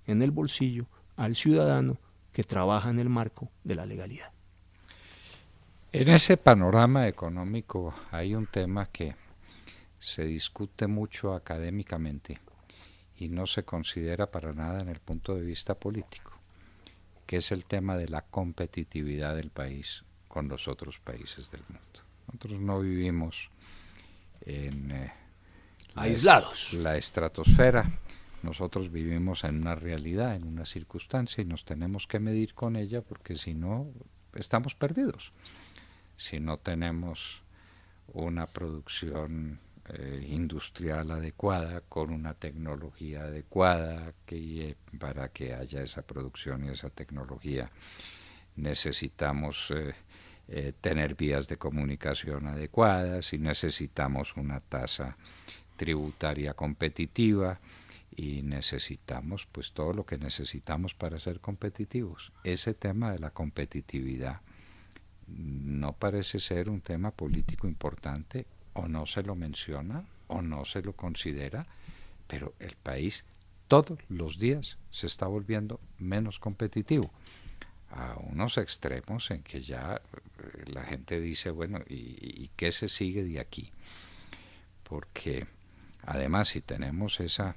en el bolsillo al ciudadano que trabaja en el marco de la legalidad. En ese panorama económico hay un tema que se discute mucho académicamente y no se considera para nada en el punto de vista político, que es el tema de la competitividad del país con los otros países del mundo. Nosotros no vivimos en aislados. La estratosfera, nosotros vivimos en una realidad, en una circunstancia y nos tenemos que medir con ella porque si no estamos perdidos. Si no tenemos una producción industrial adecuada, con una tecnología adecuada, para que haya esa producción y esa tecnología necesitamos tener vías de comunicación adecuadas y necesitamos una tasa tributaria competitiva y necesitamos pues todo lo que necesitamos para ser competitivos. Ese tema de la competitividad no parece ser un tema político importante, o no se lo menciona o no se lo considera, pero el país todos los días se está volviendo menos competitivo a unos extremos en que ya la gente dice, bueno, ¿y qué se sigue de aquí? Porque además si tenemos esa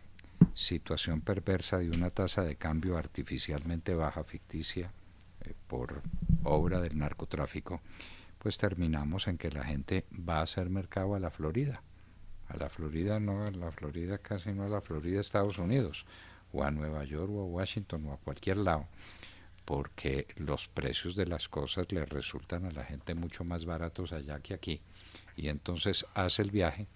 situación perversa de una tasa de cambio artificialmente baja, ficticia, por obra del narcotráfico, pues terminamos en que la gente va a hacer mercado a la Florida. A la Florida no, a la Florida casi no, a la Florida Estados Unidos, o a Nueva York, o a Washington, o a cualquier lado, porque los precios de las cosas le resultan a la gente mucho más baratos allá que aquí. Y entonces hace el viaje,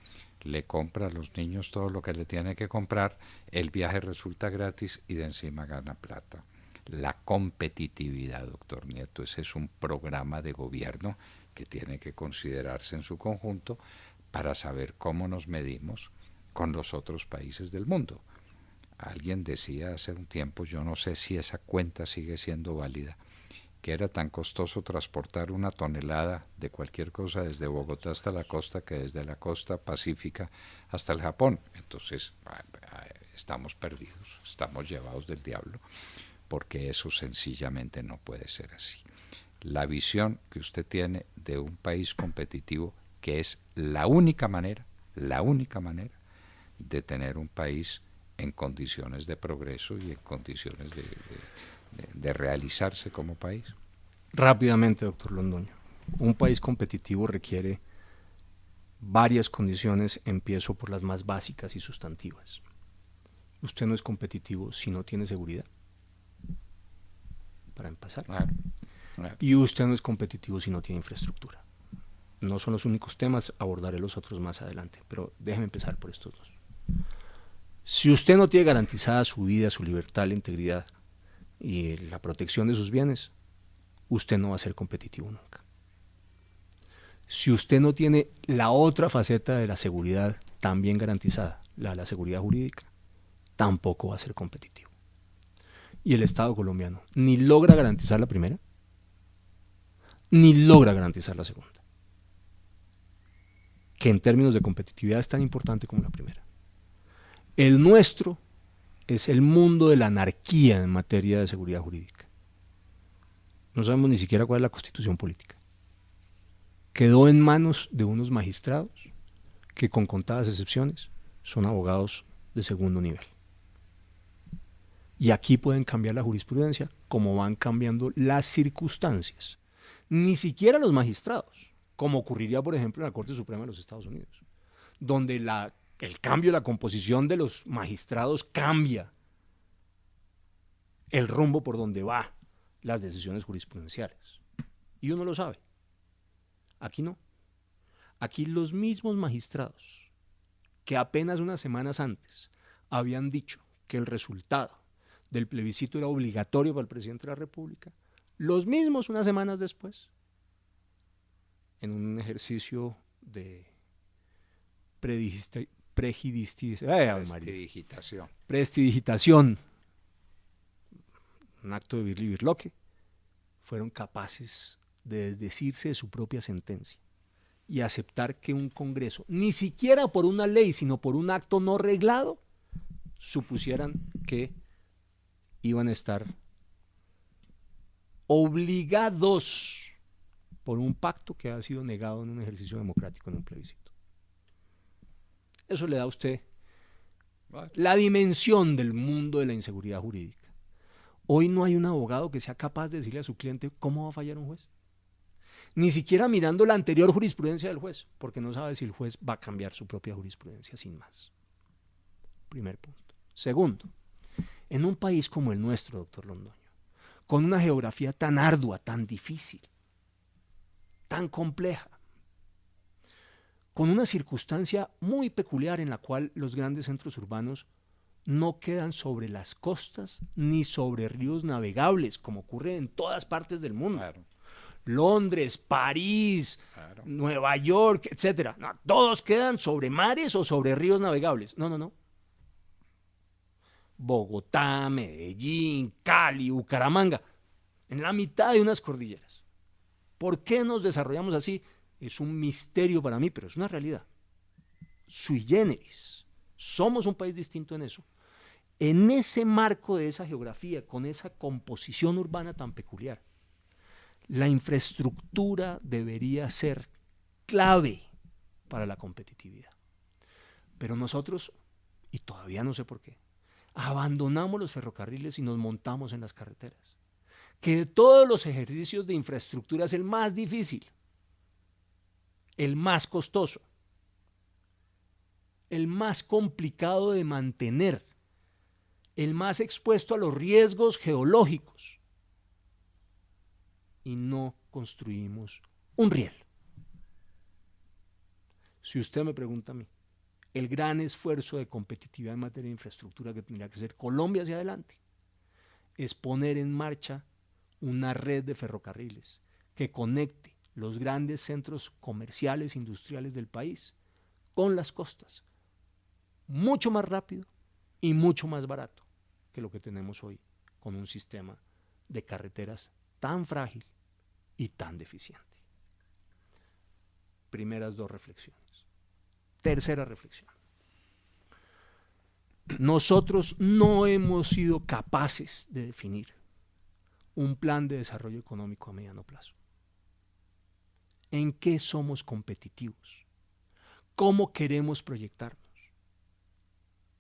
le compra a los niños todo lo que le tiene que comprar, el viaje resulta gratis y de encima gana plata. La competitividad, doctor Nieto, ese es un programa de gobierno que tiene que considerarse en su conjunto para saber cómo nos medimos con los otros países del mundo. Alguien decía hace un tiempo, yo no sé si esa cuenta sigue siendo válida, que era tan costoso transportar una tonelada de cualquier cosa desde Bogotá hasta la costa que desde la costa pacífica hasta el Japón. Entonces estamos perdidos, estamos llevados del diablo, porque eso sencillamente no puede ser así. La visión que usted tiene de un país competitivo, que es la única manera de tener un país en condiciones de progreso y en condiciones de realizarse como país. Rápidamente, doctor Londoño. Un país competitivo requiere varias condiciones, empiezo por las más básicas y sustantivas. Usted no es competitivo si no tiene seguridad, para empezar. Claro. Y usted no es competitivo si no tiene infraestructura. No son los únicos temas, abordaré los otros más adelante, pero déjeme empezar por estos dos. Si usted no tiene garantizada su vida, su libertad, la integridad y la protección de sus bienes, usted no va a ser competitivo nunca. Si usted no tiene la otra faceta de la seguridad también garantizada, la seguridad jurídica, tampoco va a ser competitivo. Y el Estado colombiano ni logra garantizar la primera, ni logra garantizar la segunda, que en términos de competitividad es tan importante como la primera. El nuestro es el mundo de la anarquía en materia de seguridad jurídica. No sabemos ni siquiera cuál es la constitución política. Quedó en manos de unos magistrados que, con contadas excepciones, son abogados de segundo nivel. Y aquí pueden cambiar la jurisprudencia como van cambiando las circunstancias. Ni siquiera los magistrados, como ocurriría, por ejemplo, en la Corte Suprema de los Estados Unidos, donde el cambio de la composición de los magistrados cambia el rumbo por donde van las decisiones jurisprudenciales. Y uno lo sabe. Aquí no. Aquí los mismos magistrados que apenas unas semanas antes habían dicho que el resultado del plebiscito era obligatorio para el presidente de la República, los mismos unas semanas después, en un ejercicio de prestidigitación, un acto de Birli Birloque, fueron capaces de desdecirse de su propia sentencia y aceptar que un Congreso, ni siquiera por una ley, sino por un acto no reglado, supusieran que iban a estar obligados por un pacto que ha sido negado en un ejercicio democrático, en un plebiscito. Eso le da a usted la dimensión del mundo de la inseguridad jurídica. Hoy no hay un abogado que sea capaz de decirle a su cliente cómo va a fallar un juez. Ni siquiera mirando la anterior jurisprudencia del juez, porque no sabe si el juez va a cambiar su propia jurisprudencia sin más. Primer punto. Segundo, en un país como el nuestro, doctor Londoño, con una geografía tan ardua, tan difícil, tan compleja, con una circunstancia muy peculiar en la cual los grandes centros urbanos no quedan sobre las costas ni sobre ríos navegables, como ocurre en todas partes del mundo. Claro. Londres, París, claro, Nueva York, etcétera. No, todos quedan sobre mares o sobre ríos navegables. No. Bogotá, Medellín, Cali, Bucaramanga, en la mitad de unas cordilleras. ¿Por qué nos desarrollamos así? Es un misterio para mí, pero es una realidad. Sui generis. Somos un país distinto en eso. En ese marco de esa geografía, con esa composición urbana tan peculiar, la infraestructura debería ser clave para la competitividad. Pero nosotros, y todavía no sé por qué, abandonamos los ferrocarriles y nos montamos en las carreteras. Que de todos los ejercicios de infraestructura es el más difícil, el más costoso, el más complicado de mantener, el más expuesto a los riesgos geológicos. Y no construimos un riel. Si usted me pregunta a mí, el gran esfuerzo de competitividad en materia de infraestructura que tendría que hacer Colombia hacia adelante es poner en marcha una red de ferrocarriles que conecte los grandes centros comerciales e industriales del país con las costas, mucho más rápido y mucho más barato que lo que tenemos hoy con un sistema de carreteras tan frágil y tan deficiente. Primeras dos reflexiones. Tercera reflexión. Nosotros no hemos sido capaces de definir un plan de desarrollo económico a mediano plazo. ¿En qué somos competitivos? ¿Cómo queremos proyectarnos?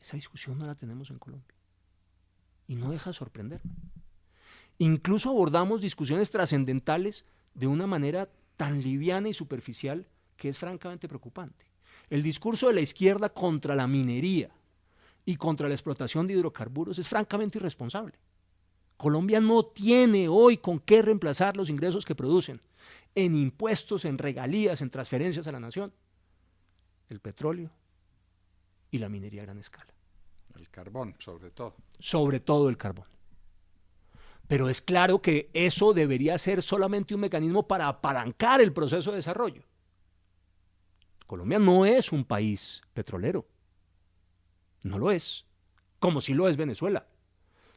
Esa discusión no la tenemos en Colombia. Y no deja de sorprenderme. Incluso abordamos discusiones trascendentales de una manera tan liviana y superficial que es francamente preocupante. El discurso de la izquierda contra la minería y contra la explotación de hidrocarburos es francamente irresponsable. Colombia no tiene hoy con qué reemplazar los ingresos que producen en impuestos, en regalías, en transferencias a la nación. El petróleo y la minería a gran escala. El carbón, sobre todo. Sobre todo el carbón. Pero es claro que eso debería ser solamente un mecanismo para apalancar el proceso de desarrollo. Colombia no es un país petrolero. No lo es. Como si lo es Venezuela.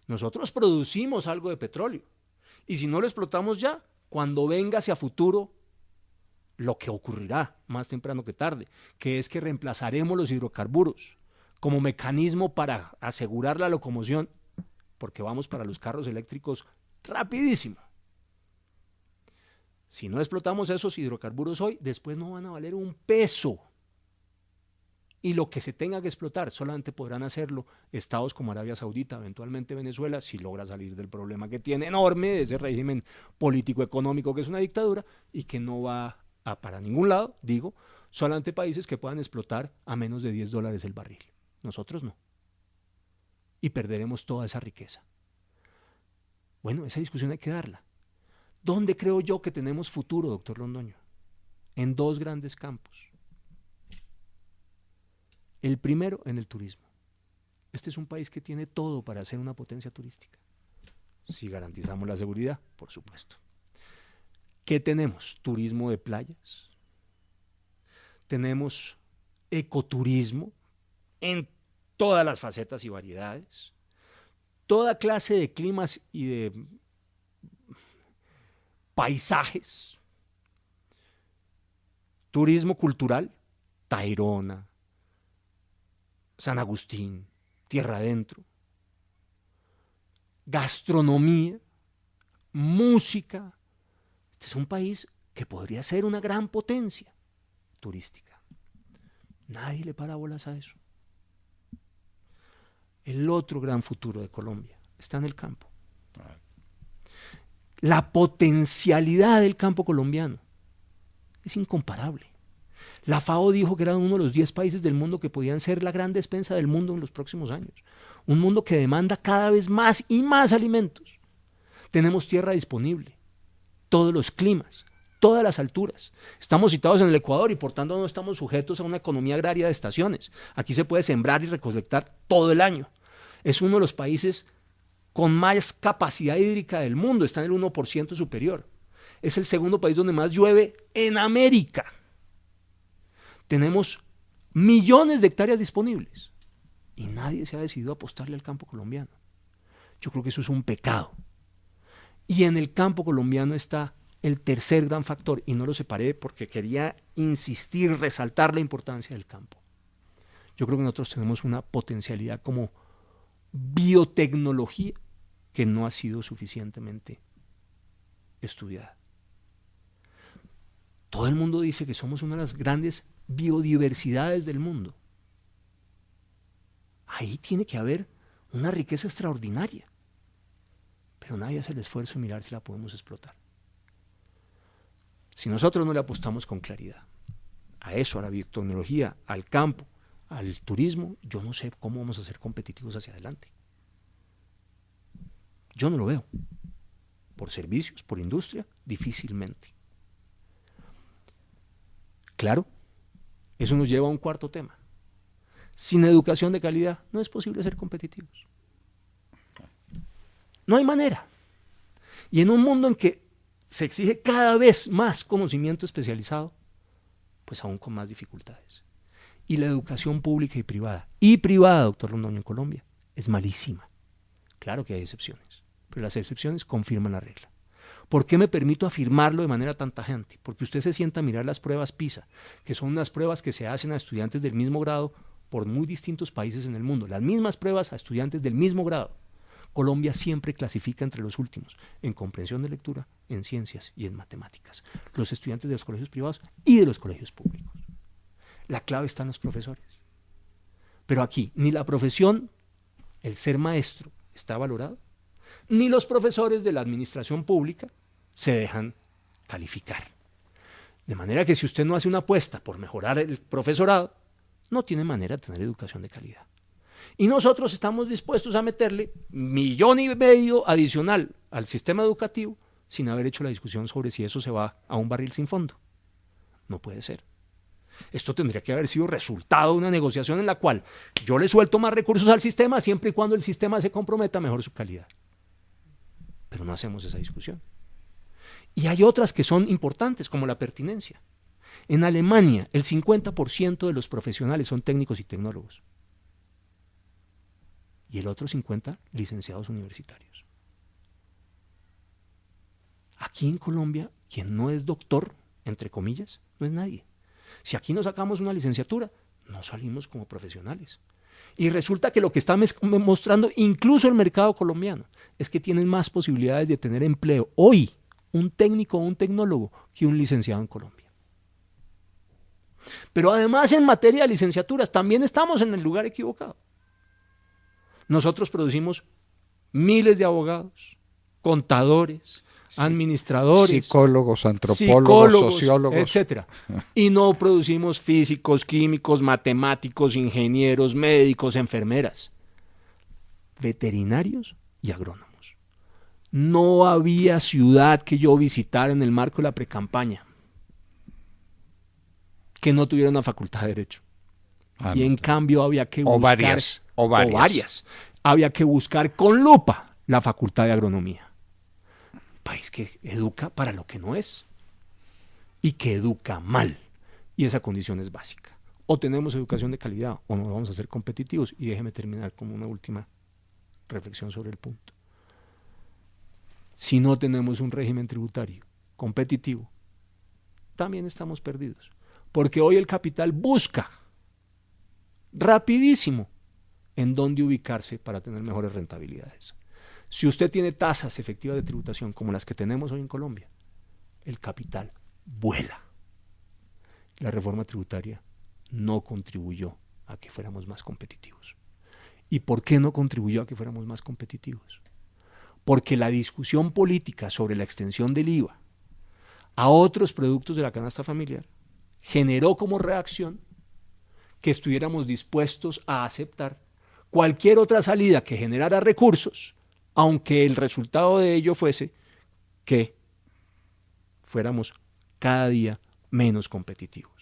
Nosotros producimos algo de petróleo. Y si no lo explotamos ya, cuando venga hacia futuro, lo que ocurrirá más temprano que tarde, que es que reemplazaremos los hidrocarburos como mecanismo para asegurar la locomoción, porque vamos para los carros eléctricos rapidísimo. Si no explotamos esos hidrocarburos hoy, después no van a valer un peso. Y lo que se tenga que explotar solamente podrán hacerlo estados como Arabia Saudita, eventualmente Venezuela, si logra salir del problema que tiene enorme de ese régimen político-económico que es una dictadura y que no va para ningún lado, digo, solamente países que puedan explotar a menos de $10 el barril. Nosotros no. Y perderemos toda esa riqueza. Bueno, esa discusión hay que darla. ¿Dónde creo yo que tenemos futuro, doctor Londoño? En dos grandes campos. El primero, en el turismo. Este es un país que tiene todo para ser una potencia turística. Si garantizamos la seguridad, por supuesto. ¿Qué tenemos? Turismo de playas. Tenemos ecoturismo, en todas las facetas y variedades, toda clase de climas y de paisajes, turismo cultural, Tayrona, San Agustín, Tierra Adentro, gastronomía, música. Este es un país que podría ser una gran potencia turística. Nadie le para bolas a eso. El otro gran futuro de Colombia está en el campo. La potencialidad del campo colombiano es incomparable. La FAO dijo que era uno de los 10 países del mundo que podían ser la gran despensa del mundo en los próximos años. Un mundo que demanda cada vez más y más alimentos. Tenemos tierra disponible, todos los climas, todas las alturas. Estamos situados en el Ecuador y por tanto no estamos sujetos a una economía agraria de estaciones. Aquí se puede sembrar y recolectar todo el año. Es uno de los países con más capacidad hídrica del mundo, está en el 1% superior. Es el segundo país donde más llueve en América. Tenemos millones de hectáreas disponibles y nadie se ha decidido a apostarle al campo colombiano. Yo creo que eso es un pecado. Y en el campo colombiano está el tercer gran factor, y no lo separé porque quería insistir, resaltar la importancia del campo. Yo creo que nosotros tenemos una potencialidad como biotecnología que no ha sido suficientemente estudiada. Todo el mundo dice que somos una de las grandes biodiversidades del mundo. Ahí tiene que haber una riqueza extraordinaria, pero nadie hace el esfuerzo de mirar si la podemos explotar. Si nosotros no le apostamos con claridad a eso, a la biotecnología, al campo, al turismo, yo no sé cómo vamos a ser competitivos hacia adelante. Yo no lo veo. Por servicios, por industria, difícilmente. Claro, eso nos lleva a un cuarto tema. Sin educación de calidad no es posible ser competitivos. No hay manera. Y en un mundo en que se exige cada vez más conocimiento especializado, pues aún con más dificultades. Y la educación pública y privada, doctor Londoño, en Colombia, es malísima. Claro que hay excepciones, pero las excepciones confirman la regla. ¿Por qué me permito afirmarlo de manera tan tajante? Porque usted se sienta a mirar las pruebas PISA, que son unas pruebas que se hacen a estudiantes del mismo grado por muy distintos países en el mundo, las mismas pruebas a estudiantes del mismo grado. Colombia siempre clasifica entre los últimos en comprensión de lectura, en ciencias y en matemáticas. Los estudiantes de los colegios privados y de los colegios públicos. La clave está en los profesores. Pero aquí ni la profesión, el ser maestro, está valorado, ni los profesores de la administración pública se dejan calificar. De manera que si usted no hace una apuesta por mejorar el profesorado, no tiene manera de tener educación de calidad. Y nosotros estamos dispuestos a meterle 1,5 millones adicional al sistema educativo sin haber hecho la discusión sobre si eso se va a un barril sin fondo. No puede ser. Esto tendría que haber sido resultado de una negociación en la cual yo le suelto más recursos al sistema siempre y cuando el sistema se comprometa a mejorar su calidad. Pero no hacemos esa discusión. Y hay otras que son importantes, como la pertinencia. En Alemania, el 50% de los profesionales son técnicos y tecnólogos. Y el otro 50% licenciados universitarios. Aquí en Colombia, quien no es doctor, entre comillas, no es nadie. Si aquí no sacamos una licenciatura, no salimos como profesionales. Y resulta que lo que está mostrando incluso el mercado colombiano es que tienen más posibilidades de tener empleo hoy un técnico o un tecnólogo que un licenciado en Colombia. Pero además en materia de licenciaturas también estamos en el lugar equivocado. Nosotros producimos miles de abogados, contadores, administradores, psicólogos, antropólogos, sociólogos, etcétera. Y no producimos físicos, químicos, matemáticos, ingenieros, médicos, enfermeras, veterinarios y agrónomos. No había ciudad que yo visitara en el marco de la precampaña que no tuviera una facultad de Derecho. Y en cambio había que buscar... O varias. Había que buscar con lupa la facultad de agronomía. País que educa para lo que no es y que educa mal. Y esa condición es básica. o tenemos educación de calidad o no vamos a ser competitivos. Y déjeme terminar con una última reflexión sobre el punto. Si no tenemos un régimen tributario competitivo, también estamos perdidos. Porque hoy el capital busca rapidísimo en dónde ubicarse para tener mejores rentabilidades. Si usted tiene tasas efectivas de tributación como las que tenemos hoy en Colombia, el capital vuela. La reforma tributaria no contribuyó a que fuéramos más competitivos. ¿Y por qué no contribuyó a que fuéramos más competitivos? Porque la discusión política sobre la extensión del IVA a otros productos de la canasta familiar generó como reacción que estuviéramos dispuestos a aceptar cualquier otra salida que generara recursos, aunque el resultado de ello fuese que fuéramos cada día menos competitivos.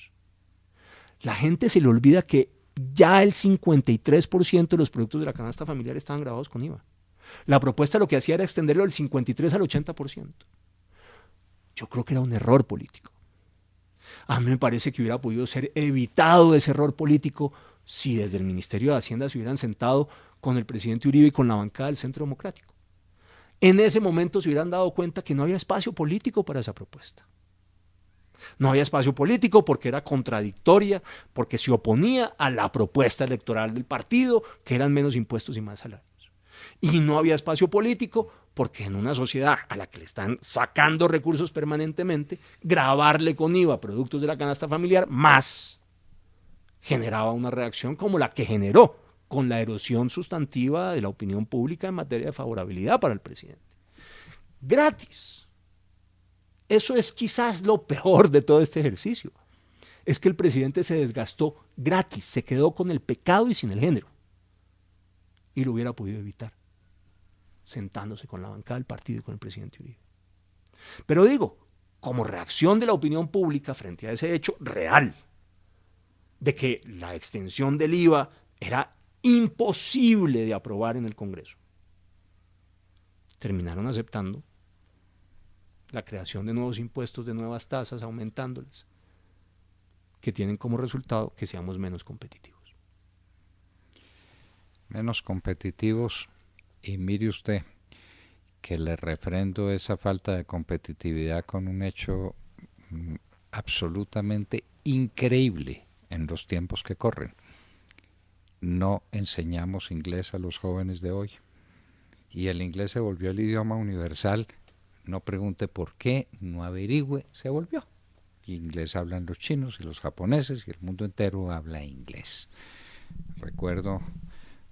La gente se le olvida que ya el 53% de los productos de la canasta familiar estaban grabados con IVA. La propuesta lo que hacía era extenderlo del 53 al 80%. Yo creo que era un error político. A mí me parece que hubiera podido ser evitado ese error político si desde el Ministerio de Hacienda se hubieran sentado con el presidente Uribe y con la bancada del Centro Democrático. En ese momento se hubieran dado cuenta que no había espacio político para esa propuesta. No había espacio político porque era contradictoria, porque se oponía a la propuesta electoral del partido, que eran menos impuestos y más salarios. Y no había espacio político porque en una sociedad a la que le están sacando recursos permanentemente, gravarle con IVA productos de la canasta familiar más generaba una reacción como la que generó con la erosión sustantiva de la opinión pública en materia de favorabilidad para el presidente. Gratis. Eso es quizás lo peor de todo este ejercicio. Es que el presidente se desgastó gratis, se quedó con el pecado y sin el género. Y lo hubiera podido evitar, sentándose con la bancada del partido y con el presidente Uribe. Pero digo, como reacción de la opinión pública frente a ese hecho real, de que la extensión del IVA era imposible de aprobar en el Congreso, terminaron aceptando la creación de nuevos impuestos, de nuevas tasas, aumentándolas, que tienen como resultado que seamos menos competitivos. Menos competitivos, y mire usted que le refrendo esa falta de competitividad con un hecho absolutamente increíble en los tiempos que corren. No enseñamos inglés a los jóvenes de hoy y el inglés se volvió el idioma universal. No pregunte por qué, no averigüe, se volvió. Y inglés hablan los chinos y los japoneses y el mundo entero habla inglés. Recuerdo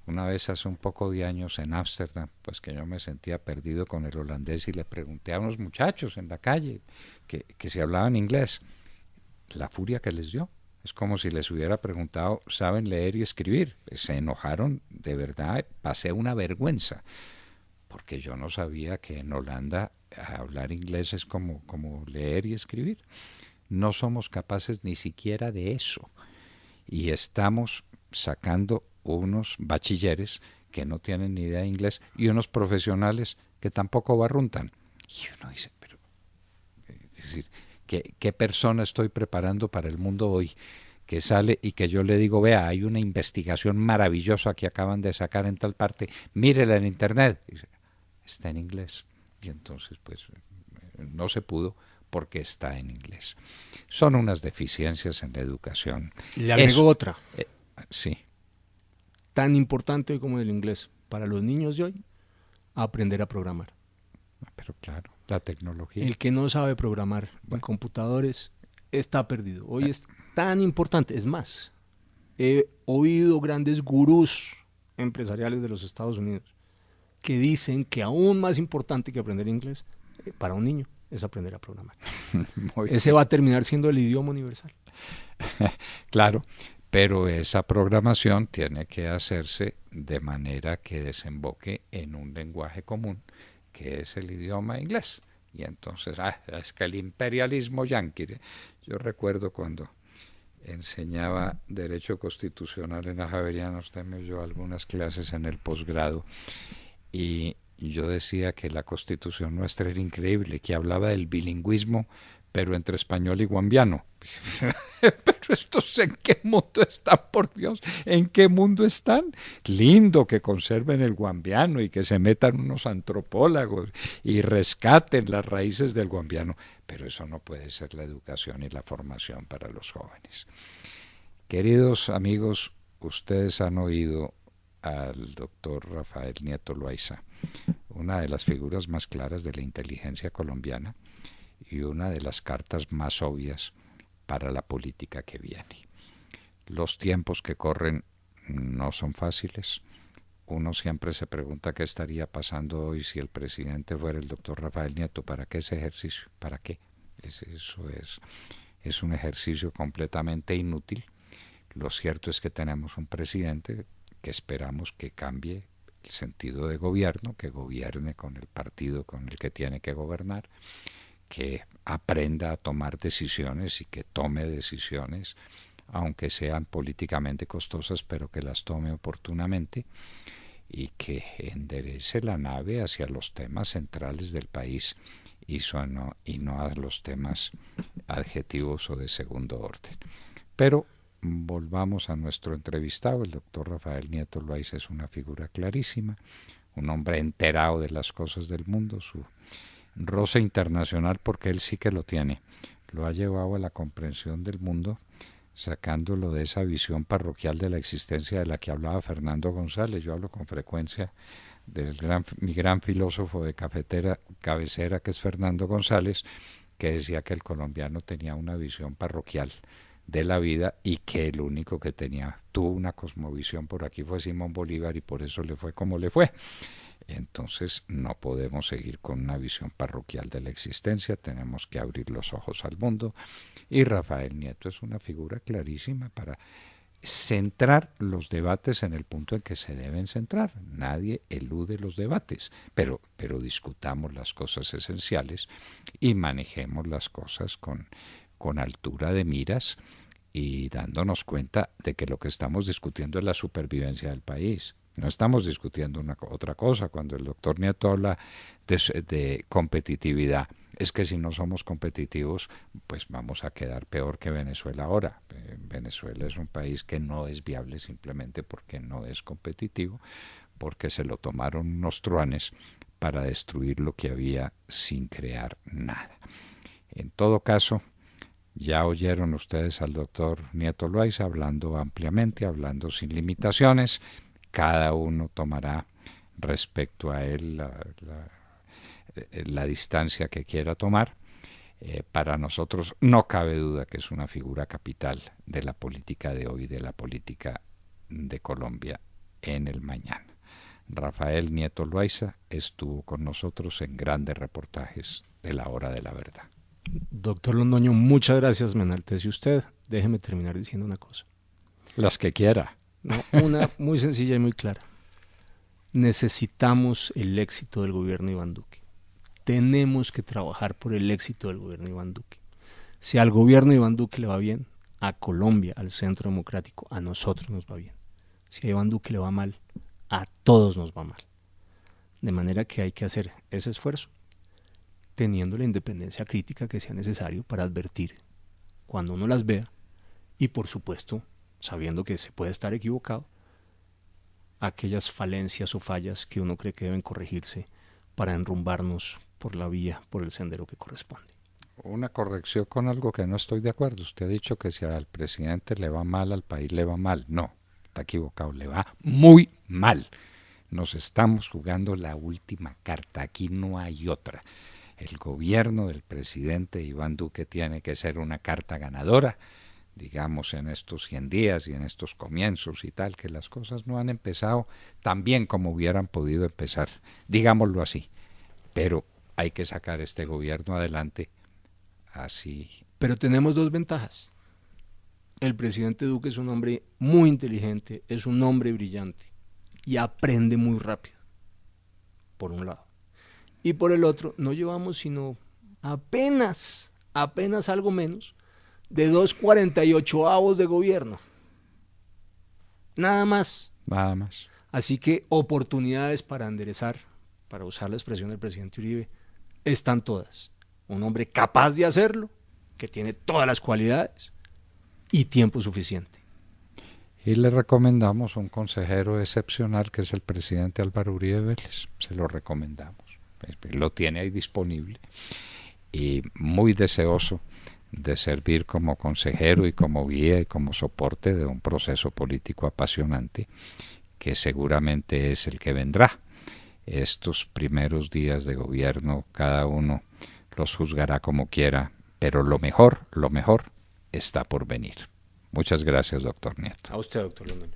una vez hace un poco de años en Ámsterdam, pues que yo me sentía perdido con el holandés y le pregunté a unos muchachos en la calle que si hablaban inglés. La furia que les dio. Es como si les hubiera preguntado, ¿saben leer y escribir? Se enojaron, de verdad, pasé una vergüenza, porque yo no sabía que en Holanda hablar inglés es como leer y escribir. No somos capaces ni siquiera de eso. Y estamos sacando unos bachilleres que no tienen ni idea de inglés y unos profesionales que tampoco barruntan. Y uno dice, pero, es decir, ¿qué persona estoy preparando para el mundo hoy que sale y que yo le digo, vea, hay una investigación maravillosa que acaban de sacar en tal parte, mírela en internet? Y dice, está en inglés. Y entonces, pues, no se pudo porque está en inglés. Son unas deficiencias en la educación. Le agrego otra. Sí. Tan importante como el inglés para los niños de hoy, aprender a programar. Pero claro, la tecnología. El que no sabe programar en computadores está perdido. Hoy es tan importante. Es más, he oído grandes gurús empresariales de los Estados Unidos que dicen que aún más importante que aprender inglés para un niño es aprender a programar. Ese va a terminar siendo el idioma universal. Claro, pero esa programación tiene que hacerse de manera que desemboque en un lenguaje común, que es el idioma inglés. Y entonces, es que el imperialismo yanqui. Yo recuerdo cuando enseñaba Derecho Constitucional en la Javeriana, usted me dio algunas clases en el posgrado, y yo decía que la Constitución nuestra era increíble, que hablaba del bilingüismo, pero entre español y guambiano. Pero estos, ¿en qué mundo están, por Dios? ¿En qué mundo están? Lindo que conserven el guambiano y que se metan unos antropólogos y rescaten las raíces del guambiano, pero eso no puede ser la educación y la formación para los jóvenes. Queridos amigos, ustedes han oído al doctor Rafael Nieto Loaiza, una de las figuras más claras de la inteligencia colombiana y una de las cartas más obvias para la política que viene. Los tiempos que corren no son fáciles. Uno siempre se pregunta qué estaría pasando hoy si el presidente fuera el doctor Rafael Nieto. ¿Para qué ese ejercicio? ¿Para qué? Eso es un ejercicio completamente inútil. Lo cierto es que tenemos un presidente que esperamos que cambie el sentido de gobierno, que gobierne con el partido con el que tiene que gobernar, que aprenda a tomar decisiones y que tome decisiones, aunque sean políticamente costosas, pero que las tome oportunamente, y que enderece la nave hacia los temas centrales del país y no a los temas adjetivos o de segundo orden. Pero volvamos a nuestro entrevistado. El doctor Rafael Nieto Loaiza es una figura clarísima, un hombre enterado de las cosas del mundo, su roce internacional, porque él sí que lo tiene, lo ha llevado a la comprensión del mundo, sacándolo de esa visión parroquial de la existencia de la que hablaba Fernando González. Yo hablo con frecuencia mi gran filósofo de cabecera, que es Fernando González, que decía que el colombiano tenía una visión parroquial de la vida y que el único que tuvo una cosmovisión por aquí fue Simón Bolívar, y por eso le fue como le fue. Entonces no podemos seguir con una visión parroquial de la existencia, tenemos que abrir los ojos al mundo, y Rafael Nieto es una figura clarísima para centrar los debates en el punto en que se deben centrar. Nadie elude los debates, pero discutamos las cosas esenciales y manejemos las cosas con altura de miras y dándonos cuenta de que lo que estamos discutiendo es la supervivencia del país. No estamos discutiendo otra cosa. Cuando el doctor Nieto habla de competitividad, es que si no somos competitivos, pues vamos a quedar peor que Venezuela ahora. Venezuela es un país que no es viable simplemente porque no es competitivo, porque se lo tomaron unos truanes para destruir lo que había sin crear nada. En todo caso, ya oyeron ustedes al doctor Nieto Loaiza hablando ampliamente, hablando sin limitaciones. Cada uno tomará respecto a él la distancia que quiera tomar. Para nosotros no cabe duda que es una figura capital de la política de hoy, de la política de Colombia en el mañana. Rafael Nieto Loaiza estuvo con nosotros en grandes reportajes de La Hora de la Verdad. Doctor Londoño, muchas gracias, me enaltece usted. Déjeme terminar diciendo una cosa. Las que quiera. No, una muy sencilla y muy clara. Necesitamos el éxito del gobierno de Iván Duque. Tenemos que trabajar por el éxito del gobierno de Iván Duque. Si al gobierno de Iván Duque le va bien, a Colombia, al Centro Democrático, a nosotros nos va bien. Si a Iván Duque le va mal, a todos nos va mal. De manera que hay que hacer ese esfuerzo, teniendo la independencia crítica que sea necesario para advertir cuando uno las vea, y por supuesto sabiendo que se puede estar equivocado, aquellas falencias o fallas que uno cree que deben corregirse para enrumbarnos por la vía, por el sendero que corresponde. Una corrección con algo que no estoy de acuerdo. Usted ha dicho que si al presidente le va mal, al país le va mal. No, está equivocado, le va muy mal. Nos estamos jugando la última carta, aquí no hay otra. El gobierno del presidente Iván Duque tiene que ser una carta ganadora, digamos, en estos 100 días y en estos comienzos y tal, que las cosas no han empezado tan bien como hubieran podido empezar, digámoslo así, pero hay que sacar este gobierno adelante así. Pero tenemos dos ventajas. El presidente Duque es un hombre muy inteligente, es un hombre brillante y aprende muy rápido, por un lado. Y por el otro, no llevamos sino apenas algo menos de 2/48 de gobierno. Nada más. Nada más. Así que oportunidades para enderezar, para usar la expresión del presidente Uribe, están todas. Un hombre capaz de hacerlo que tiene todas las cualidades y tiempo suficiente. Y le recomendamos un consejero excepcional que es el presidente Álvaro Uribe Vélez. Se lo recomendamos. Lo tiene ahí disponible y muy deseoso de servir como consejero y como guía y como soporte de un proceso político apasionante que seguramente es el que vendrá. Estos primeros días de gobierno cada uno los juzgará como quiera, pero lo mejor está por venir. Muchas gracias, doctor Nieto. A usted, doctor Londoño.